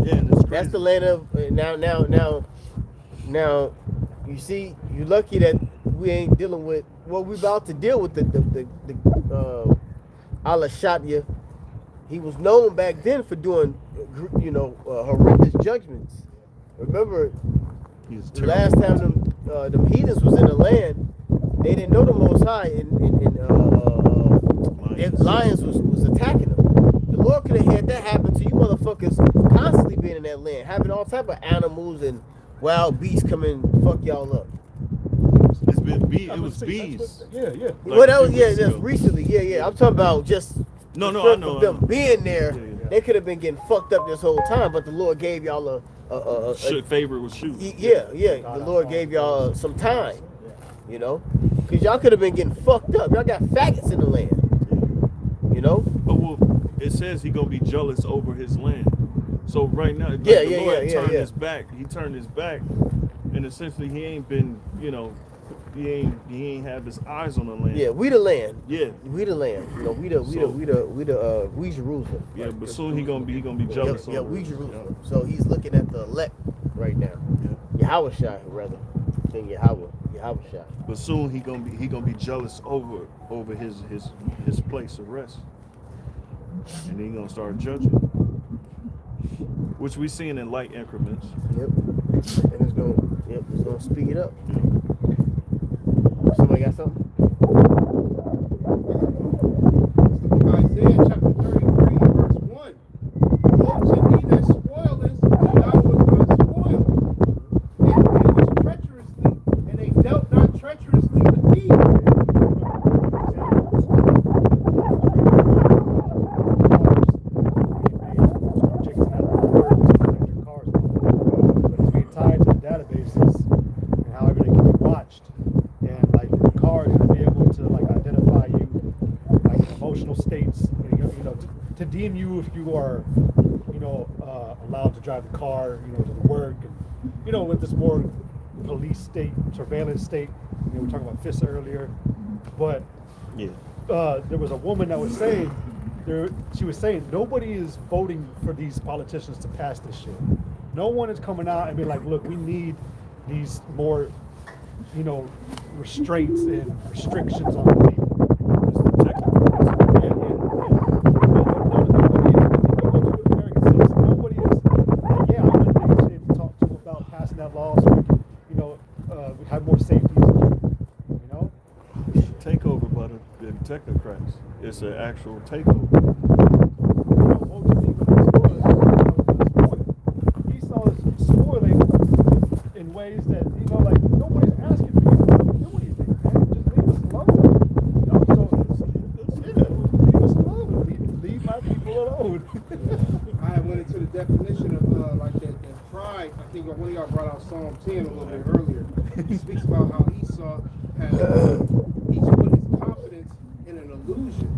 Yeah, and it's crazy. That's the land of now. You see, you lucky that we ain't dealing with. Well, we about to deal with the Allah Shabia. He was known back then for doing, horrendous judgments. Remember, He's the last time them heathens was in the land, they didn't know the Most High, and lions was attacking them. The Lord could have had that happen to you motherfuckers constantly being in that land, having all type of animals and wild beasts come and fuck y'all up. It's been bees. It was bees. Yeah. Like Well, that a was few weeks that's ago. recently. Yeah. I'm talking about just No, the I strength know. of them being there. Yeah. They could have been getting fucked up this whole time, but the Lord gave y'all a Favorite was shoot. yeah. The Lord gave y'all some time, because y'all could have been getting fucked up. Y'all got faggots in the land, But it says he gonna be jealous over his land. So right now, like Yeah, the yeah, Lord yeah, turned yeah. his back. He turned his back, and essentially he ain't been, he ain't have his eyes on the land. Yeah, we the land. Yeah. We the land. We Jerusalem. Yeah, but soon he gonna be jealous. Yeah, over we it. Jerusalem. So he's looking at the elect right now. Yahweh Shai, rather. Than Yahweh Shai. But soon he gonna be jealous over his place of rest, and he gonna start judging, which we seeing in light increments. Yep. And it's gonna speed up. Somebody got something? Isaiah chapter 33, verse 1. Woe to thee that spoilest, and thou wast not spoiled. And dealest treacherously, and they dealt not treacherously with thee. But it's being tied to the databases and how everything can be watched. And like the car is going to be able to like identify you, like emotional states, to deem you if you are, allowed to drive the car, to the work, and, with this more police state, surveillance state. We were talking about FISA earlier, but Yeah. there was a woman that was saying, she was saying nobody is voting for these politicians to pass this shit. No one is coming out and being like, look, we need these more, restraints and restrictions on people. Nobody is like, yeah, I'm gonna be talk to them about passing that law so we can, we have more safety. Takeover by the technocrats. It's an actual takeover. Esau is spoiling in ways that, like nobody's asking for do anything, man. Just leave us alone. Leave us alone. Leave my people alone. I went into the definition of like that pride. I think one of y'all brought out Psalm 10 a little bit earlier. He speaks about how Esau has he's put his confidence in an illusion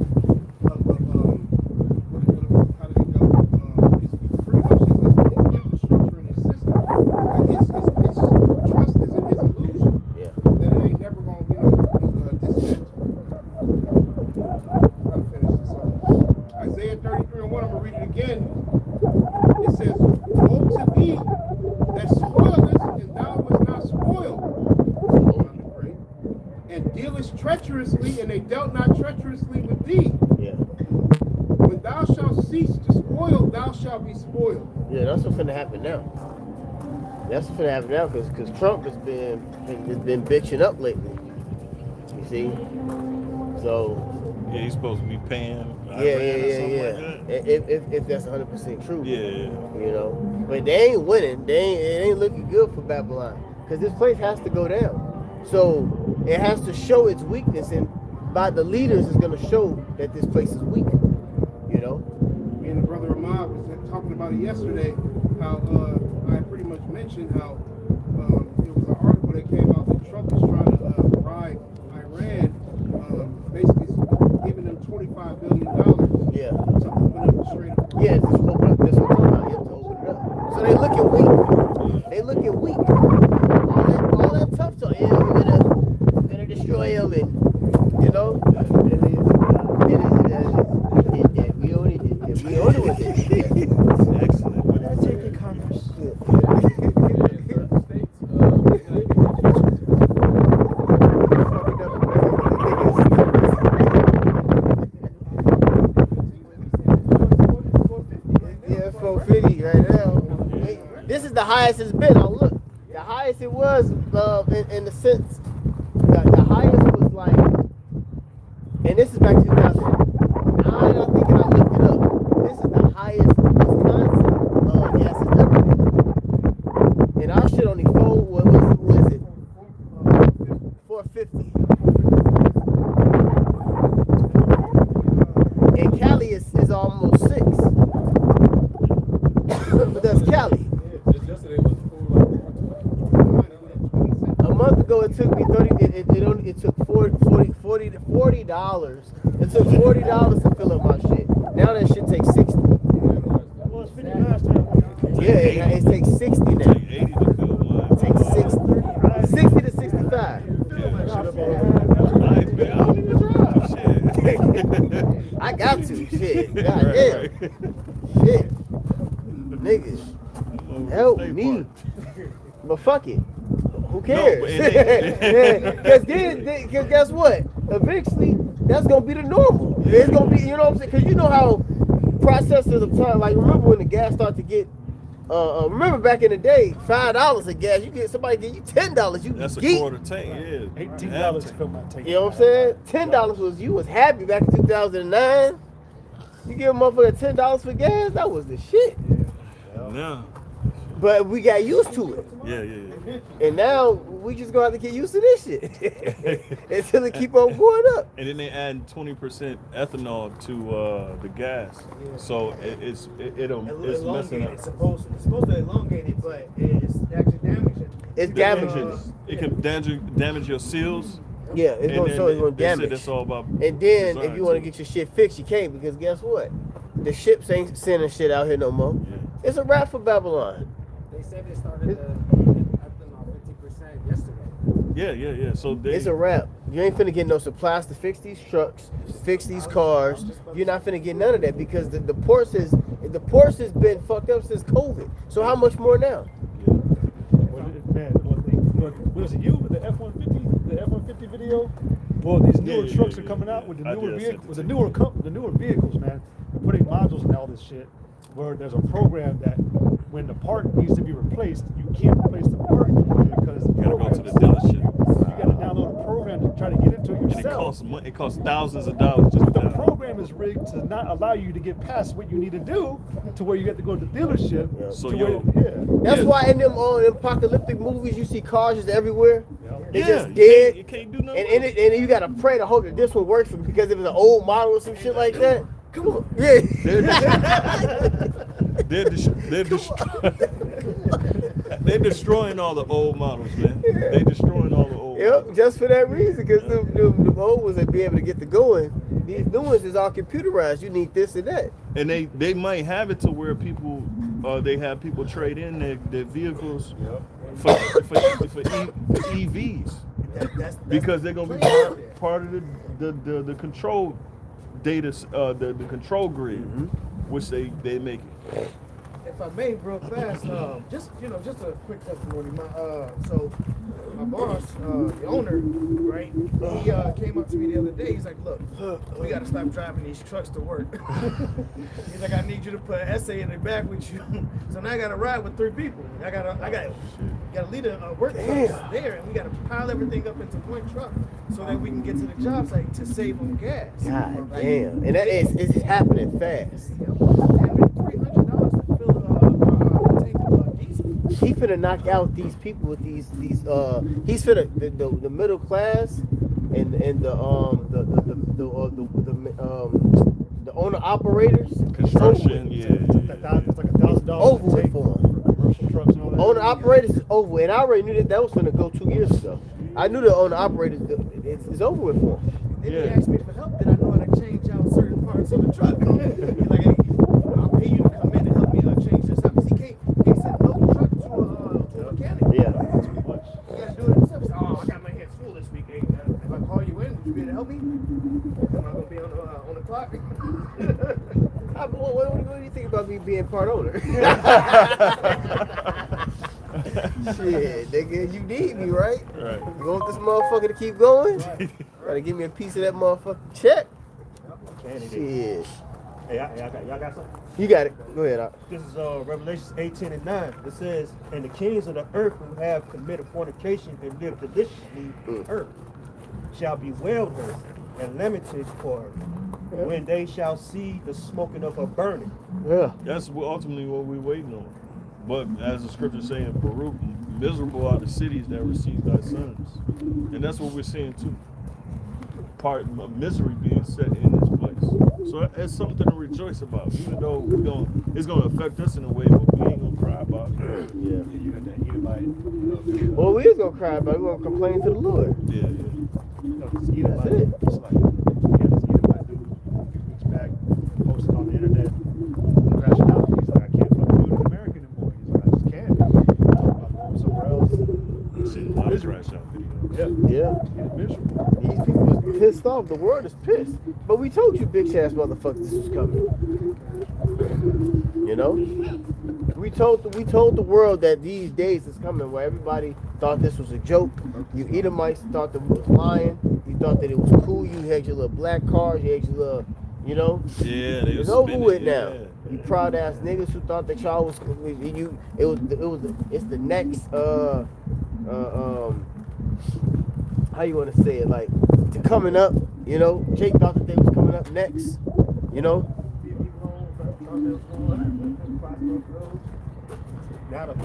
of how did it go? It's pretty much his infrastructure and his system. Like his trust is in his illusion. Yeah. That it ain't never gonna dismantled. I'll finish this off. Isaiah 33:1, I'm gonna read it again. It says, woe to thee that spoilest, and thou wast not spoiled. And dealest treacherously, and they dealt not treacherously with thee. Yeah. When thou shalt cease to spoil, thou shalt oil. Yeah, that's what's gonna happen now. That's what's gonna happen now because Trump has been bitching up lately. You see, so Yeah, he's supposed to be paying. yeah. Like that. If that's 100% true. Yeah. You know, but they ain't winning. It ain't looking good for Babylon because this place has to go down. So it has to show its weakness, and by the leaders is gonna show that this place is weak. You know. Me and the brother Ahmad was talking about it yesterday. How I pretty much mentioned how it was an article that came out that Trump is trying to bribe Iran, basically giving them $25 billion. Yeah. To open up the Strait of Hormuz. Yeah, just open up this one time. You have to open it up. So they looking weak. They looking weak. All that tough talk. Yeah, we're gonna destroy them, and you know, we own it with it. Excellent. What That's taking Congress. Yeah, 450 right now. This is the highest it's been. Now look, the highest it was in the sense, the highest was like, and this is back to 2009. I think I looked it up. This is the highest Wisconsin gas has ever been. And our shit only what was it? 450. And Cali is almost 6. But that's Cali. Yesterday was A month ago it took me it took $40 It took $40 to fill up my shit. Now that shit takes 60. Well, it's 50 last time. Yeah, it takes 60 now. Take 80 to fill one. It takes 60 to 65. I ain't been out in the drive. Shit. I got to. Shit. God damn. Shit. Niggas. Help me. But fuck it. Who cares? Because guess what? Eventually, that's going to be the normal. It's going to be, you know what I'm saying? Because you know how processors of time, like remember when the gas started to get, remember back in the day, $5 a gas, you get somebody give you $10, you That's a geek. quarter tank, yeah. $18 to fill my tank. You know what I'm saying? $10 was happy back in 2009. You give a motherfucker $10 for gas, that was the shit. No. But we got used to it. Yeah. And now we just gonna have to get used to this shit until it keep on going up. And then they add 20% ethanol to the gas, so it's messing up. It's supposed to elongate it, but it's actually damaging. It's damaging. It can damage your seals. Yeah, it's gonna They damage. said it's all about. And then design, if you want to too. get your shit fixed, you can't because guess what? The ships ain't sending shit out here no more. Yeah. It's a wrap for Babylon. They said they started ethanol 50% yesterday. Yeah. So It's a wrap. You ain't finna get no supplies to fix these trucks, fix these cars. You're not finna get none of that because the ports has been fucked up since COVID. So how much more now? Was it you with the F-150 video? Well, these newer trucks are coming out with the I newer did, I vehicles, sent the it newer vehicles, man. They're putting modules in all this shit. Where there's a program that when the part needs to be replaced, you can't replace the part because You gotta go to the dealership. You gotta download a program to try to get into it And yourself. it costs thousands of dollars just to The download. program is rigged to not allow you to get past what you need to do to where you have to go to the dealership. So to yo- That's Yeah. why in them apocalyptic movies you see cars just everywhere. They Yeah, just you dead. can't do nothing. And you gotta pray to hope that this one works for me because if it's an old model or some shit like that, come on. Yeah. They're destroying all the old models, man. They're destroying all the old models. Yep, just for that reason, because the old ones would be able to get the going. These new ones is all computerized. You need this and that. And they might have it to where people they have people trade in their vehicles for EVs because they're gonna be part of the control data the control grid, which they make it. if I may, real fast, just just a quick testimony. So my boss, the owner, right? He came up to me the other day. He's like, "Look, we got to stop driving these trucks to work." He's like, "I need you to put an essay in the back with you." So now I got to ride with 3 people. I got to lead a work truck there, and we got to pile everything up into one truck so that we can get to the job site to save them gas. God damn. And that is, it's happening fast. $300 to fill a tank of diesel. He finna knock out these people with these he's finna the middle class and the owner operators. Construction, It's like $1,000 Over with take for him. commercial trucks and all that. Owner operators is over with. And I already knew that was finna go 2 years ago. I knew the owner operators it's over with for him. Then he asked me for help. Then I know how to change out certain parts of the truck. He's like, "Hey, I'll pay you to come in and help me change this up." Because he can't send no truck to a mechanic. Yeah. Too much. You gotta do it himself. He's like, "Oh, I got my hands full this week. Hey, if I call you in, would you be able to help me? Am I gonna be on the clock?" What do you think about me being part owner? Shit, nigga, you need me, right? Right. You want this motherfucker to keep going? Gotta give me a piece of that motherfucker. Check. Shit. Hey, y'all got something? You got it. Go ahead. This is Revelations 18:9. It says, "And the kings of the earth who have committed fornication and lived deliciously on earth shall bewail her and lamented for her, when they shall see the smoking of her burning." Yeah. That's ultimately what we're waiting on. But as the scriptures say in Baruch, miserable are the cities that receive thy sons. And that's what we're seeing too. Part of misery being set in this place. So it's something to rejoice about, even though it's gonna affect us in a way, but we ain't gonna cry about it. Yeah. You got that Edomite. Well, we is gonna cry about it. We're gonna complain to the Lord. Yeah, This Edomite, That's it. it's like, this Edomite dude, a few weeks back, posted on the internet, crashing out. He's like, "I can't fucking do it in America anymore." He's like, "I just can't." I'm going somewhere else. yeah. See a lot of trash out there. Yeah. Get miserable. These people was pissed off. The world is pissed. But we told you, bitch ass motherfuckers, this was coming. You know? We told the world that these days is coming where everybody thought this was a joke. You Edomites thought that we was lying. You thought that it was cool. You had your little black cars. You had your little, you know? Yeah, they It's was over spinning, with yeah. now. You proud ass niggas who thought that y'all was it's the next how you want to say it, like to coming up, you know? Jake thought that they was coming up next, you know?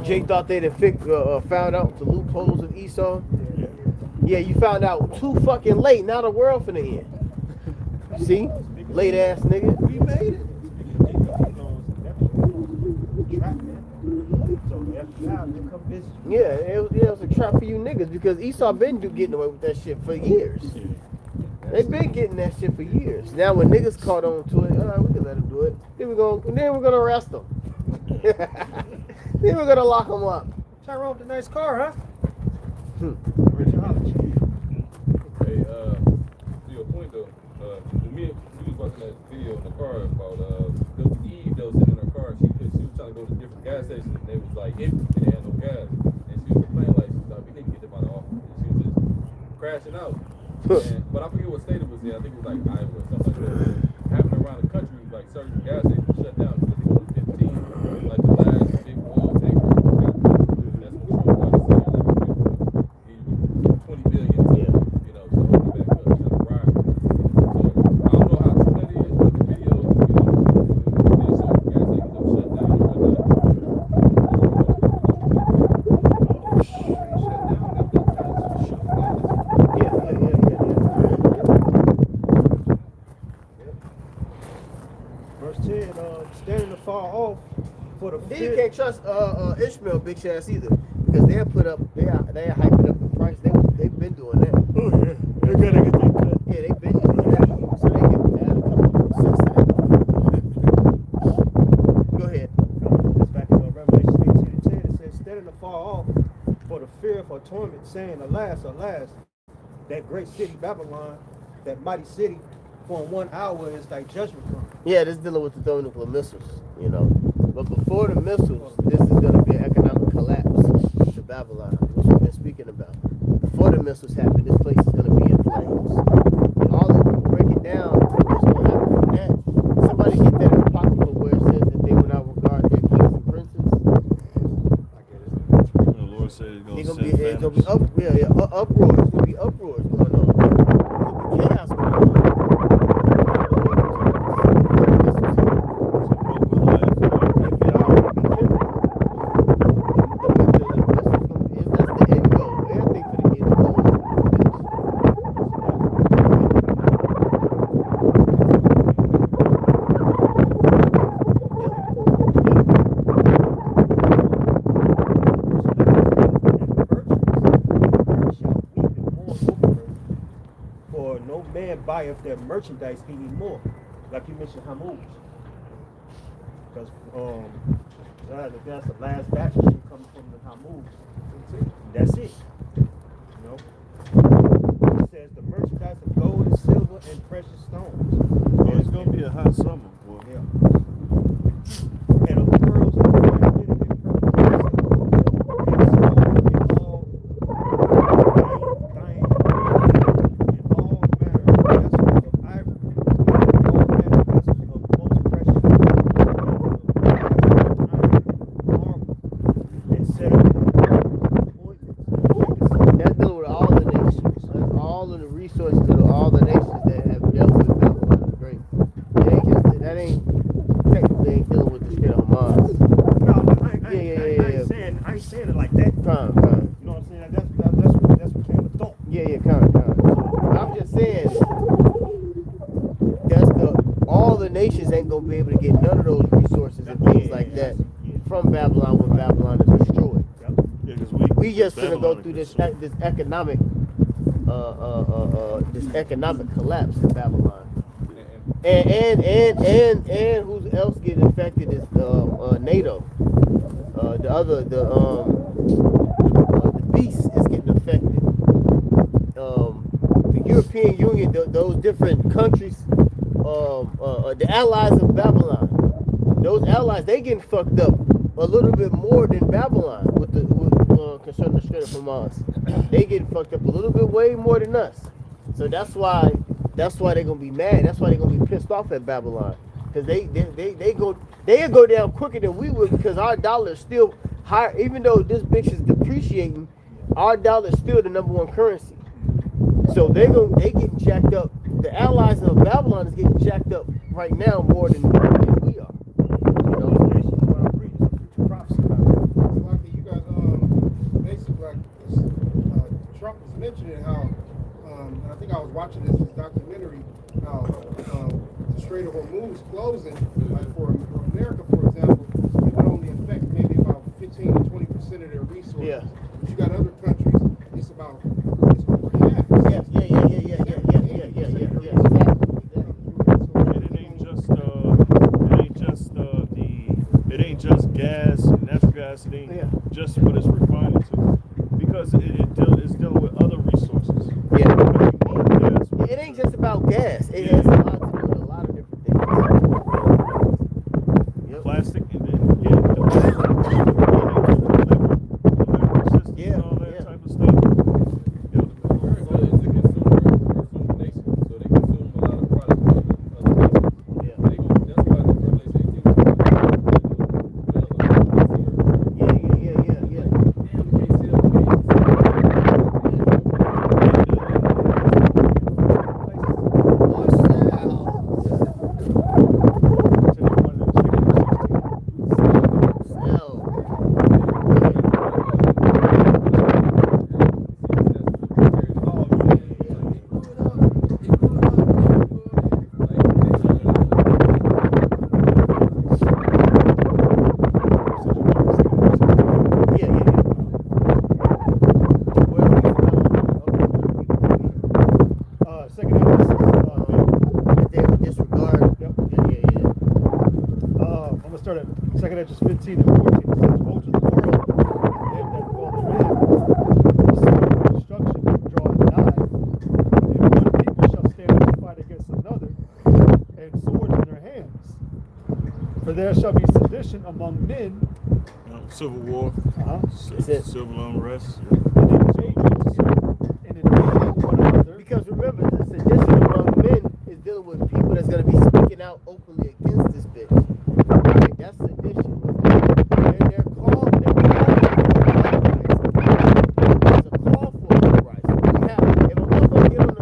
Jake thought they'd found out the loopholes of Esau. Yeah, you found out too fucking late. Now the world finna end. See? Late ass nigga. We made it. So the FBI will come visit you. Yeah, it was a trap for you niggas because Esau been getting away with that shit for years. They been getting that shit for years. Now when niggas caught on to it, all right, we can let them do it. Then we're gonna arrest them. Then we're gonna lock them up. Tyrone with the nice car, huh? Hey, to your point though, we was watching that video in the car about there was Eve that was sitting in her car. She was trying to go to different gas stations and they was like empty, they had no gas, and she was complaining like, "We need to get them out of office." And she was just crashing out. But I forget what state it was in. I think it was like Iowa or something like that. Happening around the country, like certain gas stations shut down because they were 15, like the last big oil tanker. That's what Trump started saying. Like, 20 billion, you know, to open back up to the ride. So I don't know how true that is, but the video, you know, certain gas stations have shut down or whatnot. Verse 10, standing afar off for the Then you can't trust Ishmael bitch ass either because they'll hyping up the price. They've been doing that. Oh, yeah. They're gonna get that cut. Yeah, they've been doing that. So they can add a couple of cents to that. Go ahead. It's back in Revelation 18:10. It says, standing afar off for the fear of her torment, saying, "Alas, alas, that great city Babylon, that mighty city, for 1 hour is like judgment coming. Yeah, this is dealing with the thermonuclear missiles, you know. But before the missiles, this is going to be an economic collapse to Babylon, which we've been speaking about. Before the missiles happen, this place is going to be in flames. All of them break it down, what's going to happen from that. Somebody get that in the apocrypha where it says that they will not regard their kings and princes. The Lord said it's gonna It's gonna be uproars. It's gonna be uproars going on. It's gonna be chaos going on. Buyeth their merchandise anymore, like you mentioned, Hammuz. Because that's the last batch of shit coming from the Hammuz. That's it. You know, it says the merchandise of gold and silver and precious stones. Oh, it's gonna be a hot summer, boy. Yeah. And the pearls and the fine linen and purple nations ain't gonna be able to get none of those resources and things like that from Babylon when Babylon is destroyed. Yeah, we just gonna go through this economic collapse in Babylon. And who else getting affected is NATO. The beast is getting affected. The European Union, those different countries, the allies of Babylon, those allies, they getting fucked up a little bit more than Babylon with concerning the Strait of Hormuz. They getting fucked up a little bit way more than us. So that's why they're gonna be mad. That's why they're gonna be pissed off at Babylon, because they go down quicker than we would, because our dollar is still higher. Even though this bitch is depreciating, our dollar is still the #1 currency. So they getting jacked up. The allies of Babylon is getting jacked up right now more than we are. You know? You guys, basically, like Trump was mentioning how, I think I was watching this documentary, how the Strait of Hormuz closing, like for America, for example, it would only affect maybe about 15 to 20% of their resources. Yeah. But you got other countries, it's over half. It ain't just gas, natural gas. It ain't just what it's refining to, because it's dealing with other resources. Yeah. It ain't just about gas. It has a lot to do with a lot of different things. Yep. Plastic, and then the liver system and all that type of stuff. America is a consumer nation, so they consume a lot of products from other nations. Yeah. That's why the Revelation 18 2nd Edges 15 and 14, it says, "Woe to the world, and them that dwell therein, the sword of destruction draweth nigh, and one people shall stand up to fight against another, For there shall be sedition among men. Civil war, That's it. civil unrest. And invading one another. Because remember, the sedition among men is dealing with people that's going to be speaking out openly against this bitch. Right? That's sedition. And they're called for it's a call for uprising. You have, if a motherfucker get on the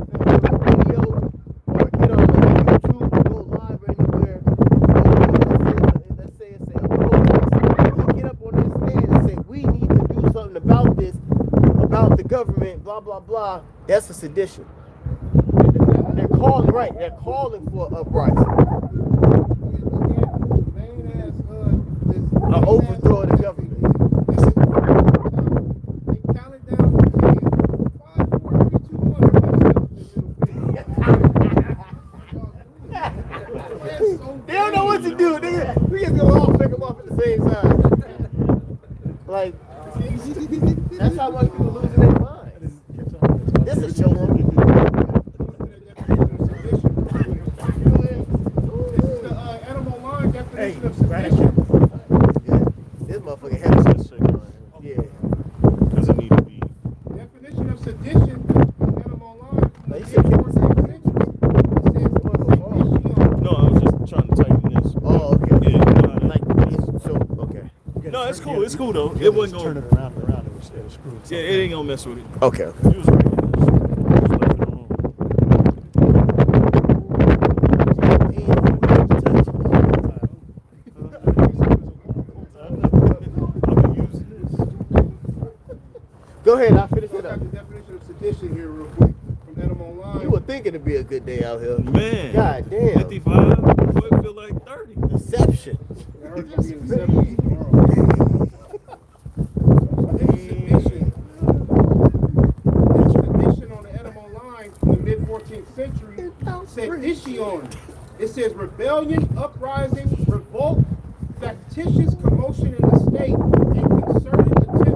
radio or get on the YouTube or go live or anywhere, let's say it's a protest, you get up on this stand and say, we need to do something about this, about the government, blah, blah, blah. That's a sedition. They're calling, right, they're calling for uprising. An overthrow of the government. They don't know what to do. We just gonna all pick them up at the same time. Like, that's how much people losing their minds. This is show them. Hey, right. This motherfucker had a yeah. Doesn't need to be. Definition of sedition, animal line. Like, you should keep it secret. No, I was just trying to tighten this. Oh, okay. Yeah, you know how that- Like, so, okay. No, it's cool. It's cool though. It wasn't turn gonna. it around and around. It was screwed. Yeah, it ain't gonna mess with it. Okay. You was right. Just left it alone. I'll be using this. Go ahead, I'll finish I it up. got the definition of sedition here real quick from animal line. You would think it'd be a good day out here. Man. God damn. 55. Boy, it feel like 30. Deception. I heard you be in the 70s tomorrow. Sedition on the animal line from the mid 14th century. Sedition. It says rebellion, uprising, revolt, factitious commotion in the state, and concerted attempt to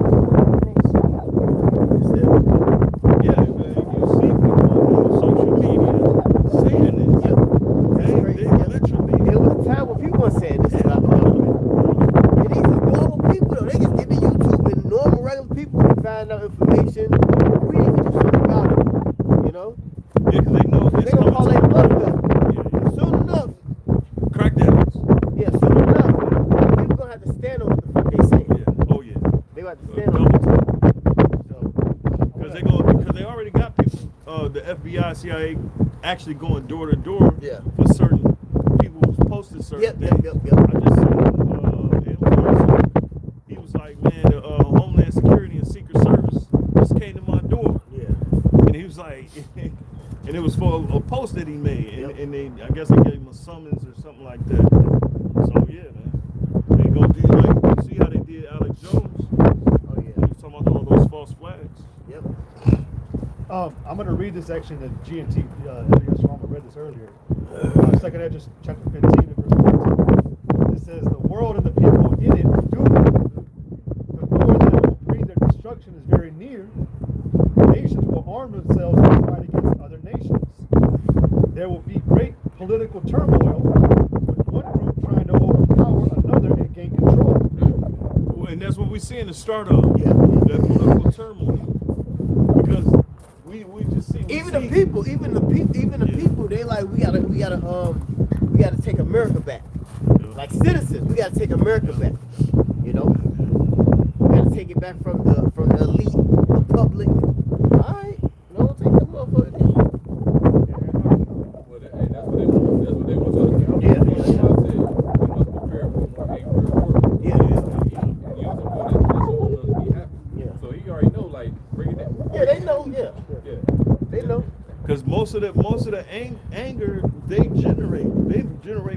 overthrow city. Yeah, man. You see people on social media saying this. That's They crazy. literally. There was a time when people were saying this about the government. And these are normal people though. They just get to YouTube and normal regular people and find out information. We need to do something about it. You know? Yeah, because they know They it's gonna call coming that to. bluff though. Yeah, Soon enough, crackdowns. yeah, soon enough, people gonna have to stand on what the fuck they say. Yeah. Oh yeah. They gonna have to stand on Double it. time. So, Because they already got people. The FBI, CIA actually going door to door yeah. for certain people who's posted certain Yep, things. yep. I just seen influencer. He was like, man, the Homeland Security and Secret Service just came to my door, Yeah. and he was like, and it was for a post that he made, and, Yep. and they, I guess they gave him a summons or something like that. So yeah, man, they gonna do like, you see how they did Alex Jones? Oh He yeah. was talking about all those false flags. Yep. I'm going to read this section that GNT Elias Rama read this earlier. Second Edge, chapter 15 and verse 14. It says, the world and the people in it are doomed. The Lord that will bring their destruction is very near. Nations will arm themselves and fight against other nations. There will be great political turmoil, with one group trying to overpower another and gain control. Well, and that's what we see in the start of. Yeah. That political turmoil. Because we just see Even the people, they like we gotta take America back. Like citizens, we gotta take America back. You know, we gotta take it back from the elite, the public. All right, no, take that motherfucker. Well, that's what they want. That's what they want to do. Yeah. That's why I said we must prepare for more angry work. Yeah. And use them for that. That's all to be happy. Yeah. So he already know, like, bring it down. Yeah, they know. Yeah, Yeah. they know. Because most of the anger they generate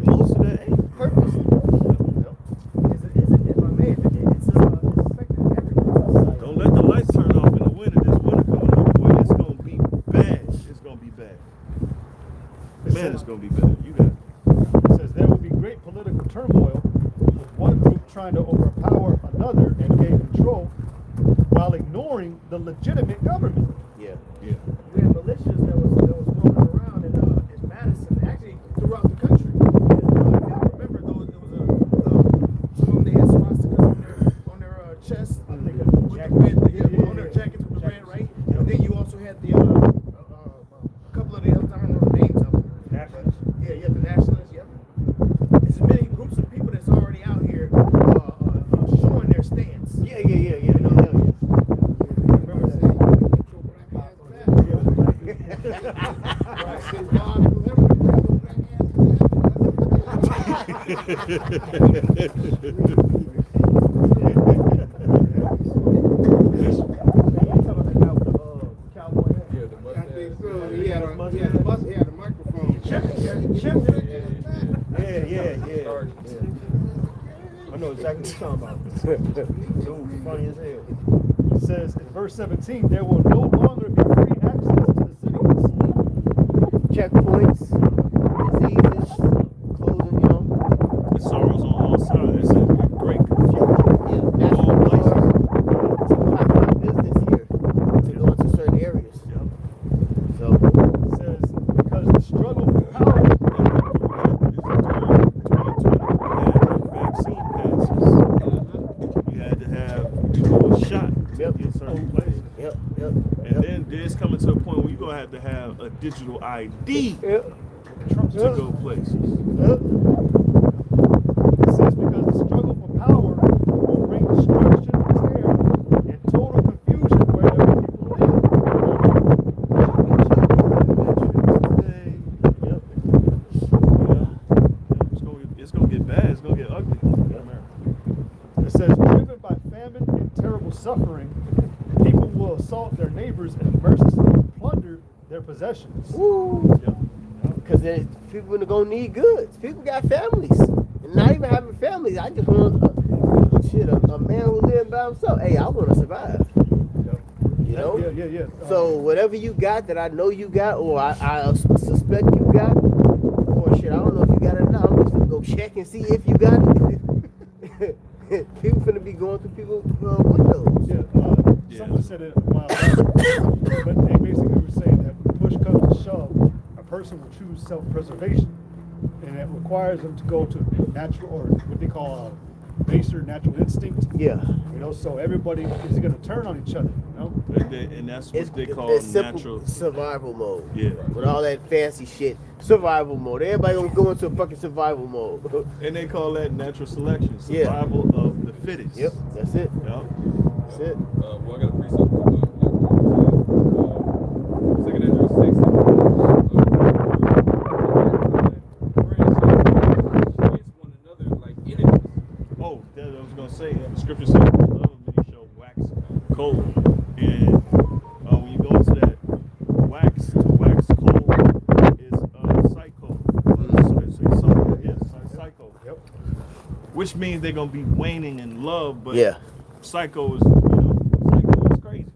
most of that anger. Purposely. If I may, it's affecting everything. Don't let the lights turn off in the winter. This winter coming up, boy, it's gonna be bad. It's gonna be bad. Man, it's gonna be bad. You got it. It says there will be great political turmoil, with one group trying to overpower another and gain control, while ignoring the legitimate government. Yeah. Yeah. We had militias that was going around in Madison, actually throughout the country. If y'all remember, there was Yeah, the I think so. mustache. He had a microphone. Yeah. I know exactly what you're talking about. Dude, funny as hell. It says in verse 17, there will no longer be free access to the cities. Checkpoints, diseases, closing, you know. The sorrows on all sides. It's a great confusion. Yeah, national guard. It's a hot business here to go into certain areas. Yep. So, It says because the struggle for power. Vaccine passes. You had to have a shot to Yep. get certain places. yep. And then it's coming to a point where you're going to have a digital ID Yep. Trump's to go places. It says because the struggle for power will bring destruction, terror, and total confusion wherever people live. Yep. It's going to get bad. It's going to get ugly in America. It says driven by famine and terrible suffering, people will assault their neighbors and mercilessly plunder their possessions. Woo. Yep. Because then people are gonna need goods. People got families, and not even having families. I just want a man who lives by himself. Hey, I want to survive. You know. Yeah. So whatever you got that I know you got, or I suspect you got, or shit, I don't know if you got it or not. I'm just gonna go check and see if you got it. People finna be going through people's windows. Someone said it a while back, but they basically were saying that when push comes to shove, a person will choose self-preservation, and it requires them to go to natural, or what they call baser natural instinct. Yeah. You know, so everybody is going to turn on each other. You know, And that's what they call it's simple natural. survival mode. Yeah. With all that fancy shit, survival mode. Everybody gonna go into a fucking survival mode. And they call that natural selection, Yeah. survival of the fittest. Yep, that's it. Yep. That's it. Well, I got a precept. Second Ezra 6. Against one another like enemies. Oh, that I was gonna say. The scripture says, "Love of many shall wax cold," and when you go into that wax to wax cold is psycho. Psycho. Yep. Which means they're gonna be waning in love, but Yeah. psycho is psycho is crazy.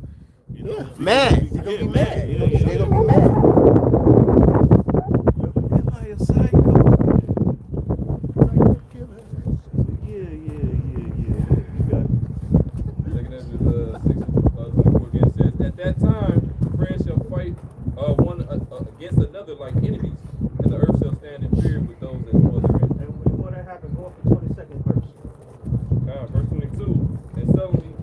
You know? Yeah. Mad. They're gonna be mad. Yeah, They're gonna be mad. Am I a psycho? Yeah. You got it. Second Ezra 6:24 again says, "At that time, friends shall fight one against another like enemies, and the earth shall stand in fear with those that dwell therein." And before that happened, go up to 22nd verse. Verse 22, and suddenly,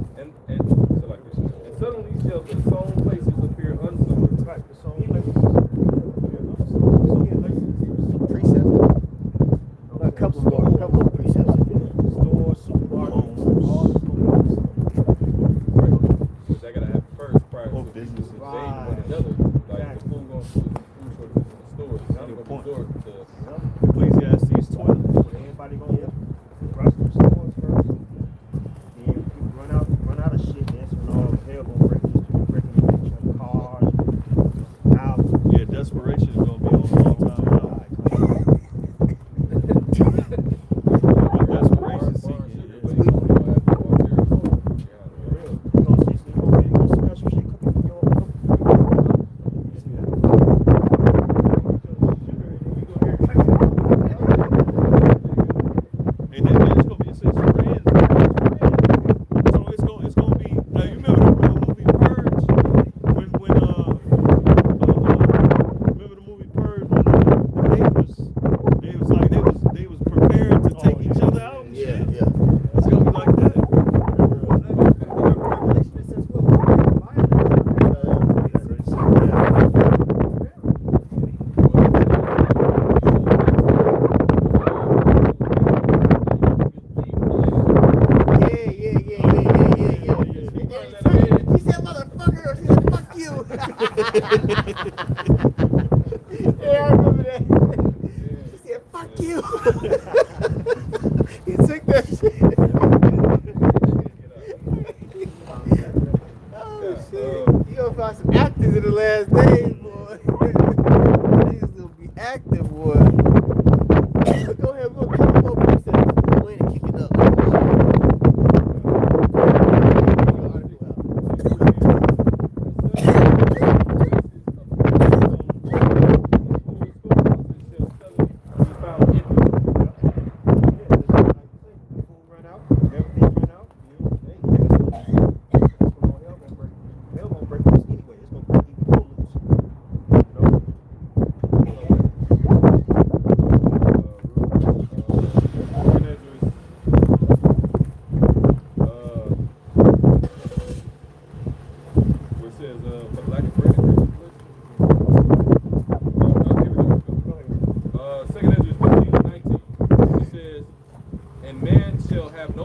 so like this, and suddenly shall the sown places appear unsown, Right, the song places.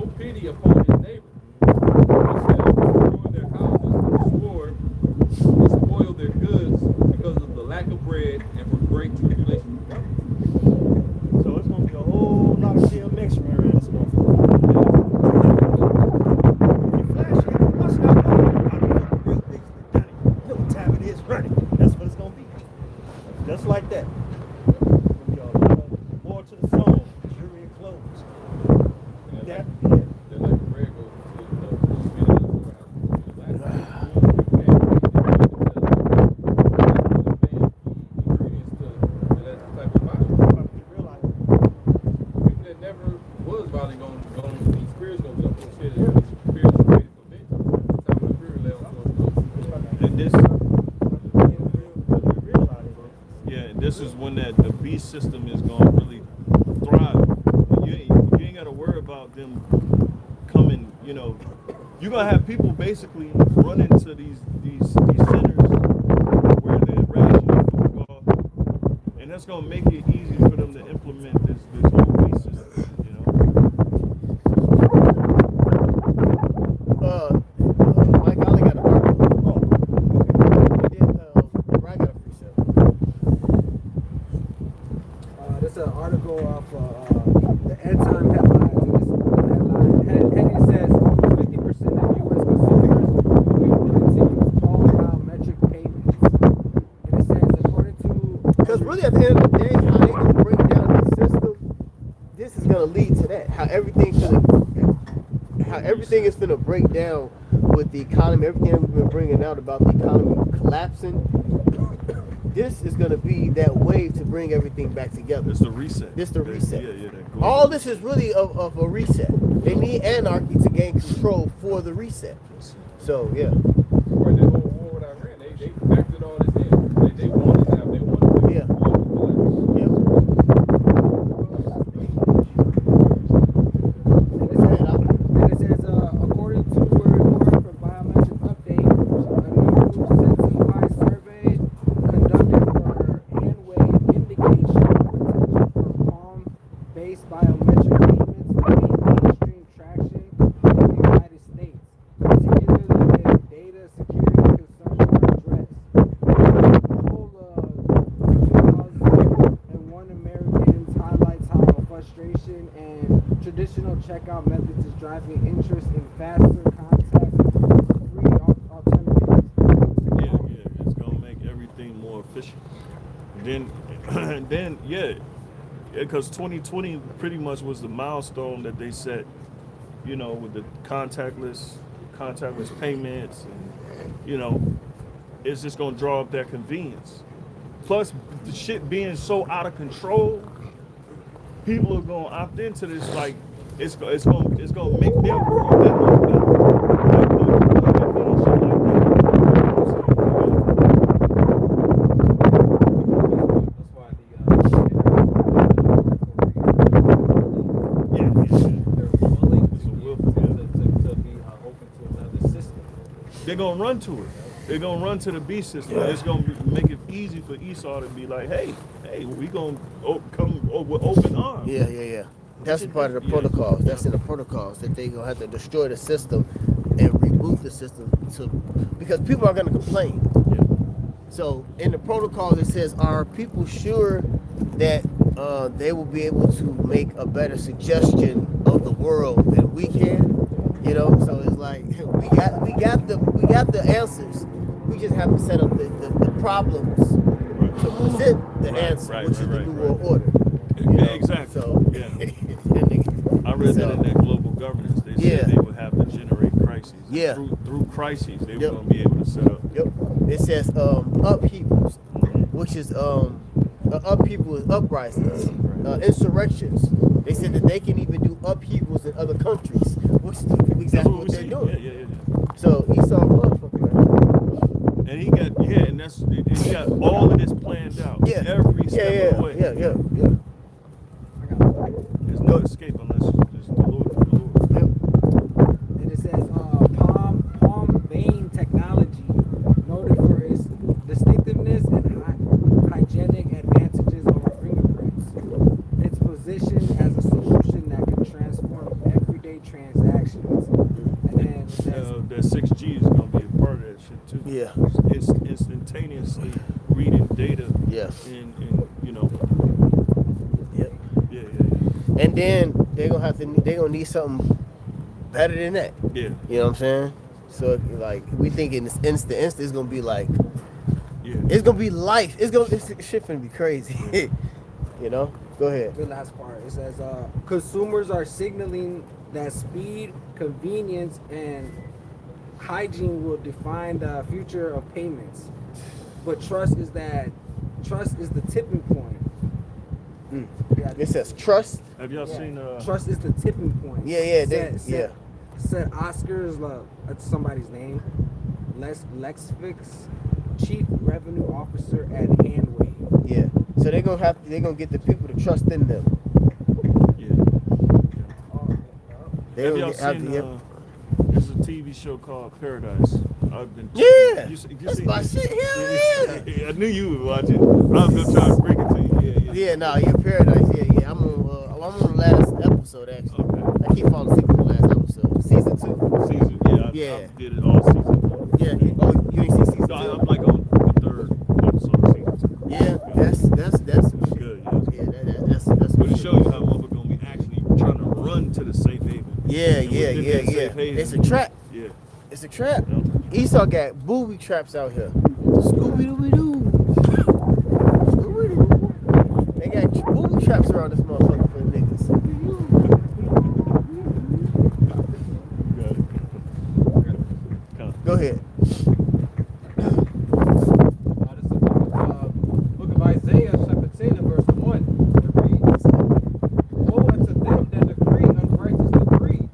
no pity upon his neighbor. Instead of destroying their houses with the sword, and spoil their goods because of the lack of bread and for great tribulation. So it's gonna be a whole lot of GMX around this motherfucker. You flash it, watch out, real big, Johnny. You know what time it is, running. That's what it's gonna be. Just like that. It's gonna be a lot of more to the song, jewelry and clothes. And That, they're like the bread goes to the full speed of the storehouse. probably realize People that never was violent going these spirits gonna jump on shit and spirits are ready for vengeance. That's how the spirit lay on so And this, we realize it. yeah, and this is when the beast system is gonna really thrive. You ain't gotta worry about them coming. You know, you're gonna have people basically run into these centers where they're rationing football, and that's gonna make it easy for them to implement this whole beast system. You know. Mike, I only got an article. Oh, we did. Brian got a precept. This is an article off the End Time headline. Heading says 50% of U.S. consumers will be willing to use all biometric payments. And it says, according to... Because really, at the end of the day, how they gonna break down the system, this is gonna lead to that. How everything is gonna break down with the economy. Everything we've been bringing out about the economy collapsing. This is gonna be that wave to bring everything back together. It's the reset. This the reset. Yeah, that global All this is really of a reset. They need anarchy to gain control for the reset. So yeah. right, that whole war with Iran, they factored all this in. They wanted to have, they wanted to Yeah. collapse. Yep. And it says, according to a report from Biometric Update, a new citywide survey conducted for hand-wave indication for palm-based biometric payments to gain mainstream traction in the United States, particularly if data security concerns are addressed. The whole 2001 Americans highlights how frustration and traditional checkout methods is driving interest in faster contact-free alternatives. Yeah, it's gonna make everything more efficient. Then yeah, because 2020 pretty much was the milestone that they set, you know, with the contactless payments, and you know, it's just gonna draw up that convenience. Plus, the shit being so out of control, people are gonna opt into this. Like, it's gonna make their world that much better. Like, convenience shit like That's why Yeah. they're willing It's a will, to be open to another system. They're gonna run to it. They're gonna run to the B system. It's gonna make it easy for Esau to be like, hey, we gonna come with open arms. Yeah. That's part of the protocols. That's in the protocols that they gonna have to destroy the system and reboot the system because people are gonna complain. Yeah. So in the protocols it says, are people sure that they will be able to make a better suggestion of the world than we can? You know, so it's like we got the answers. We just have to set up the problems to present the answer, which is the New World Order. You know? Exactly. So Yeah. I read that in that global governance. They said they would have to generate crises. Yeah. Through crises, they Yep. were gonna be able to set up. Yep. It says upheavals, which is upheaval is uprisings, insurrections. They said that they can even do upheavals in other countries, which is exactly what they're doing. Yeah. So Esau motherfucker. And he got all of this planned out. Yeah. Every step of the way. Yeah. There's no escape unless it's the Lord. And it says palm vein technology, noted for its distinctiveness and hygienic advantages over fingerprints. Its position as a solution that can transform everyday transactions transactions. And then it says, That 6G is gonna be a part of that shit too. Yeah. It's instantaneously reading data. Yeah. And you know. Yep. Yeah. And then they're gonna need something better than that. Yeah. You know what I'm saying? So like we thinking this instant is gonna be like, Yeah. it's gonna be life. It's shit gonna be crazy. You know? Go ahead. the last part, it says, consumers are signaling that speed, convenience, and hygiene will define the future of payments. But trust is the tipping point. Yeah, It says trust. Have y'all seen trust is the tipping point. Yeah, Said Oscar's that's somebody's name. Lexfix, Chief Revenue Officer at Handwave. Yeah. So they're gonna get the people to trust in them. Yeah. They Have gonna y'all get, seen there's a TV show called Paradise. I've been Yeah. you That's seen my it? shit. Hell yeah. I knew you would watch it. I was gonna try to bring it to you. Yeah, Paradise. Yeah. I'm on the last episode actually. Okay. I keep falling asleep on the last episode. Season 2. Season, Yeah. I did it all season. Yeah. Oh, you ain't seen season 2? No, I'm like on the third episode of season 2. Yeah. That's some shit. Good, Yeah. That's some But it shit. shows you how motherfuckers gonna be actually trying to run to the safe haven. Yeah. And within that safe haven, It's a trap. Yeah. It's a trap. Yeah. Esau got booby traps out here. Scooby-Doo. Scooby-Doo. They got booby traps around this motherfucker for the niggas. Go ahead. This is book of Isaiah, chapter 10, and verse 1. It reads, woe unto them that decree unrighteous decrees,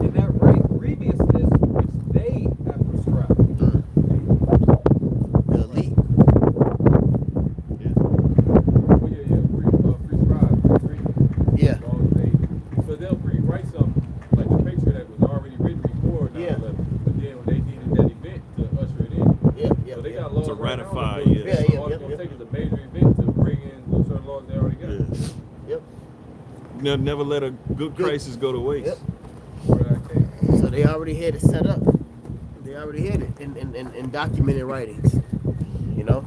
and that right grievousness which they have prescribed. The elite. Prescribed. Yeah. So they'll rewrite something like the picture that was already written before 9/11, but then when they needed that event to usher it in. Yeah. So they got laws To right now ratify, that yeah. goes- Yeah, all it's gonna take is a major event to bring in certain laws they already got. Yep. Never let a good crisis go to waste. Yep. Right. So they already had it set up. They already had it in documented writings. You know?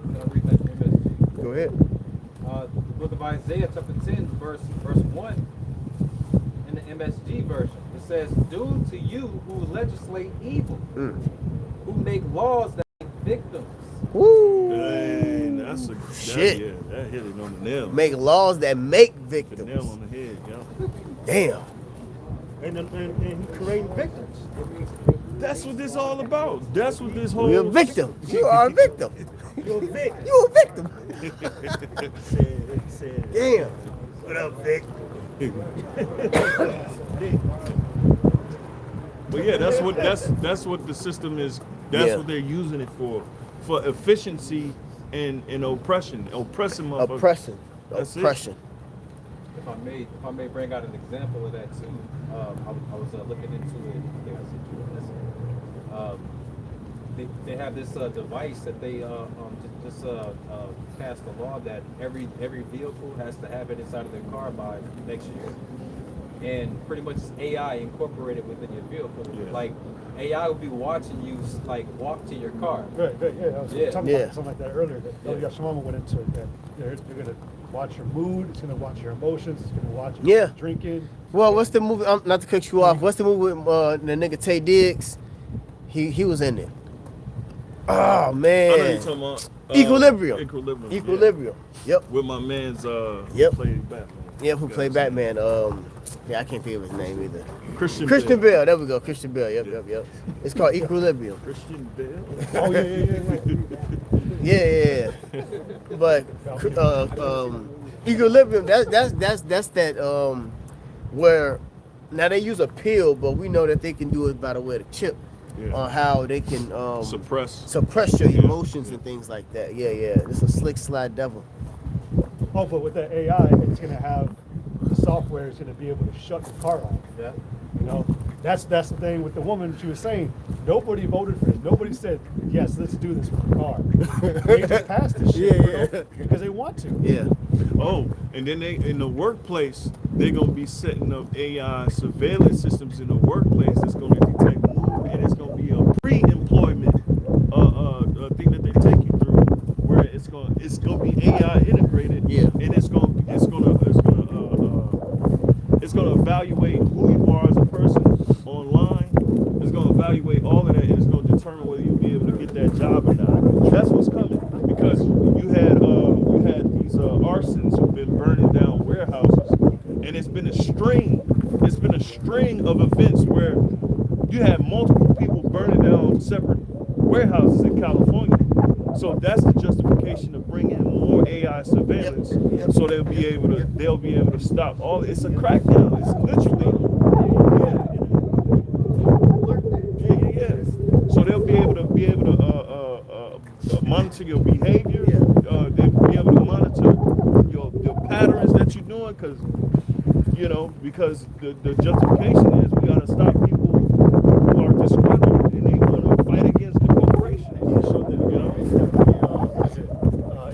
Can I read that in MSG? Go ahead. The book of Isaiah, chapter 10, verse 1, in the MSG version. It says, "Do to you who legislate evil, who make laws that make victims." Woo! Dang, that's Shit. that hit it on the nail. Make laws that make the nail victims. on the head, yo. Damn. And creating victims. That's what this all about. That's what this whole. You're a victim. You are a victim. You're a Vic. You a victim. Said, Damn. what up, Vic? But yeah, that's what the system is. That's Yeah. what they're using it for efficiency and oppression, oppressing motherfuckers. Oppression. That's it. Oppression. If I may bring out an example of that too, I was looking into it. I think I sent you a message. They have this device that they just passed a law that every vehicle has to have it inside of their car by next year, and pretty much it's AI incorporated within your vehicle. Yeah. Like AI will be watching you like walk to your car. Right, yeah. I was talking Yeah. about something like that earlier. That Shimama went into it. That they're going to watch your mood. It's going to watch your emotions. It's going to watch your Yeah. drinking. Well, what's the movie? Not to cut you off. What's the movie with the nigga Tay Diggs? He was in it. Oh I know man. you're talking about Equilibrium. Equilibrium. yeah. Equilibrium. Yep. With my man's Yep. played Batman. Yep. Who played Batman? Yeah, I can't think of his name either. Christian Christian Bale. There we go. Christian Bale. Yep. It's called Equilibrium. Christian Bale. Oh, yeah. Yeah. But Equilibrium. That's that where now they use a pill, but we know that they can do it by the way of the chip. Yeah. On how they can suppress your emotions and things like that. Yeah. It's a slick slide devil. Oh, but with that AI, it's going to have the software is going to be able to shut the car off. Yeah. You know, that's the thing with the woman. She was saying nobody voted for this. Nobody said yes. Let's do this with the car. They just passed this shit, Yeah. because they want to. Yeah. Oh, and then they in the workplace, they're gonna be setting up AI surveillance systems in the workplace. It's gonna detect movement, and it's gonna be a pre-employment thing that they take you through, where it's gonna be AI integrated. Yeah. And it's gonna evaluate who you are as a person online. It's gonna evaluate all of that, and it's gonna determine whether you'll be able to get that job or not. That's what's coming, because you had these arsons who've been burning down warehouses, and it's been a string of events where you had multiple people burning down separate warehouses in California. So that's the justification of bringing in more AI surveillance, so they'll be able to stop all. It's a crackdown. It's literally. Yeah. So they'll be able to monitor your behavior. They'll be able to monitor your patterns that you're doing, because the justification is we gotta stop people who are disgruntled, and they're gonna fight against the corporation. So that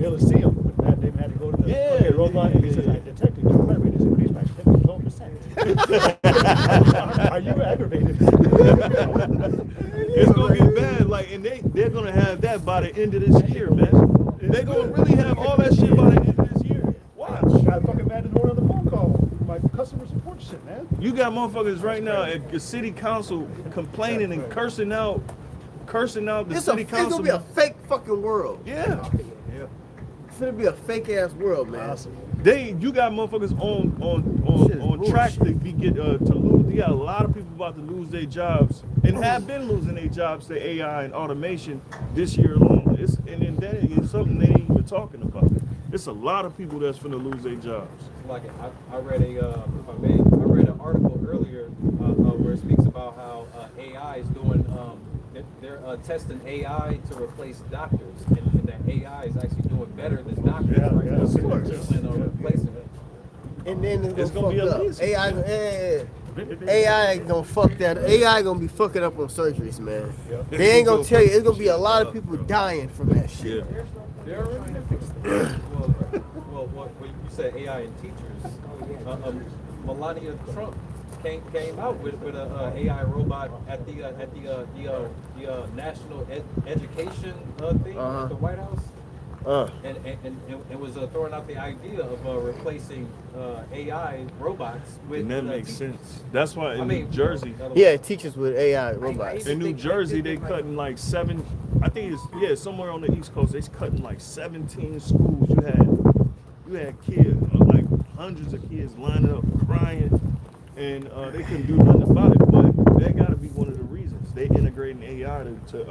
Elysium, they had to go to the fucking robot, and he says, I detected your heart rate is increased by 12%. Are you aggravated? It's gonna get bad, and they're gonna have that by the end of this year, man. They're gonna really have all that shit by the end of this year. Watch. Got fucking mad at the one on the phone call. My customer support shit, man. You got motherfuckers right now at the city council complaining and cursing out the It's city council. gonna be a fake fucking world. Yeah. It's gonna be a fake ass world, man. Awesome. You got motherfuckers on track to lose. You got a lot of people about to lose their jobs, and have been losing their jobs to AI and automation this year alone. It's something they ain't even talking about. It's a lot of people that's finna lose their jobs. Like I read I read an article earlier where it speaks about how AI is doing. They're testing AI to replace doctors, and that AI is actually doing better than doctors right now. of They're course. planning on replacing it. And then It's gonna be fuck up. amazing. AI gonna fuck that. AI gonna be fucking up on surgeries, man. They ain't gonna tell you. It's gonna be a lot of people dying from that shit. Yeah. They're already well, you said AI and teachers. Melania Trump came out with a AI robot at the national education thing at the White House. And it was throwing out the idea of replacing AI robots with. And that makes teachers. sense. That's why in New Jersey, Yeah, teachers with AI robots. in New Jersey, they cutting like I think it's somewhere on the East Coast. They're cutting like 17 schools. You had kids, like hundreds of kids lining up crying, and they couldn't do nothing about it. But that got to be one of the reasons they integrating AI Into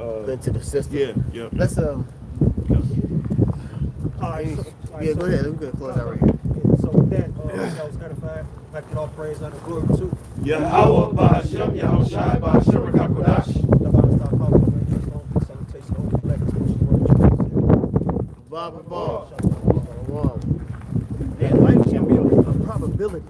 the system. Yeah. Let's yeah, go ahead. We're gonna close out right here. So with that, that was edified. I can all praise and glory to. Yahweh Ba'Shem, Yahushai Ba'Shem Rakakodash. Bob. And life can be a probability.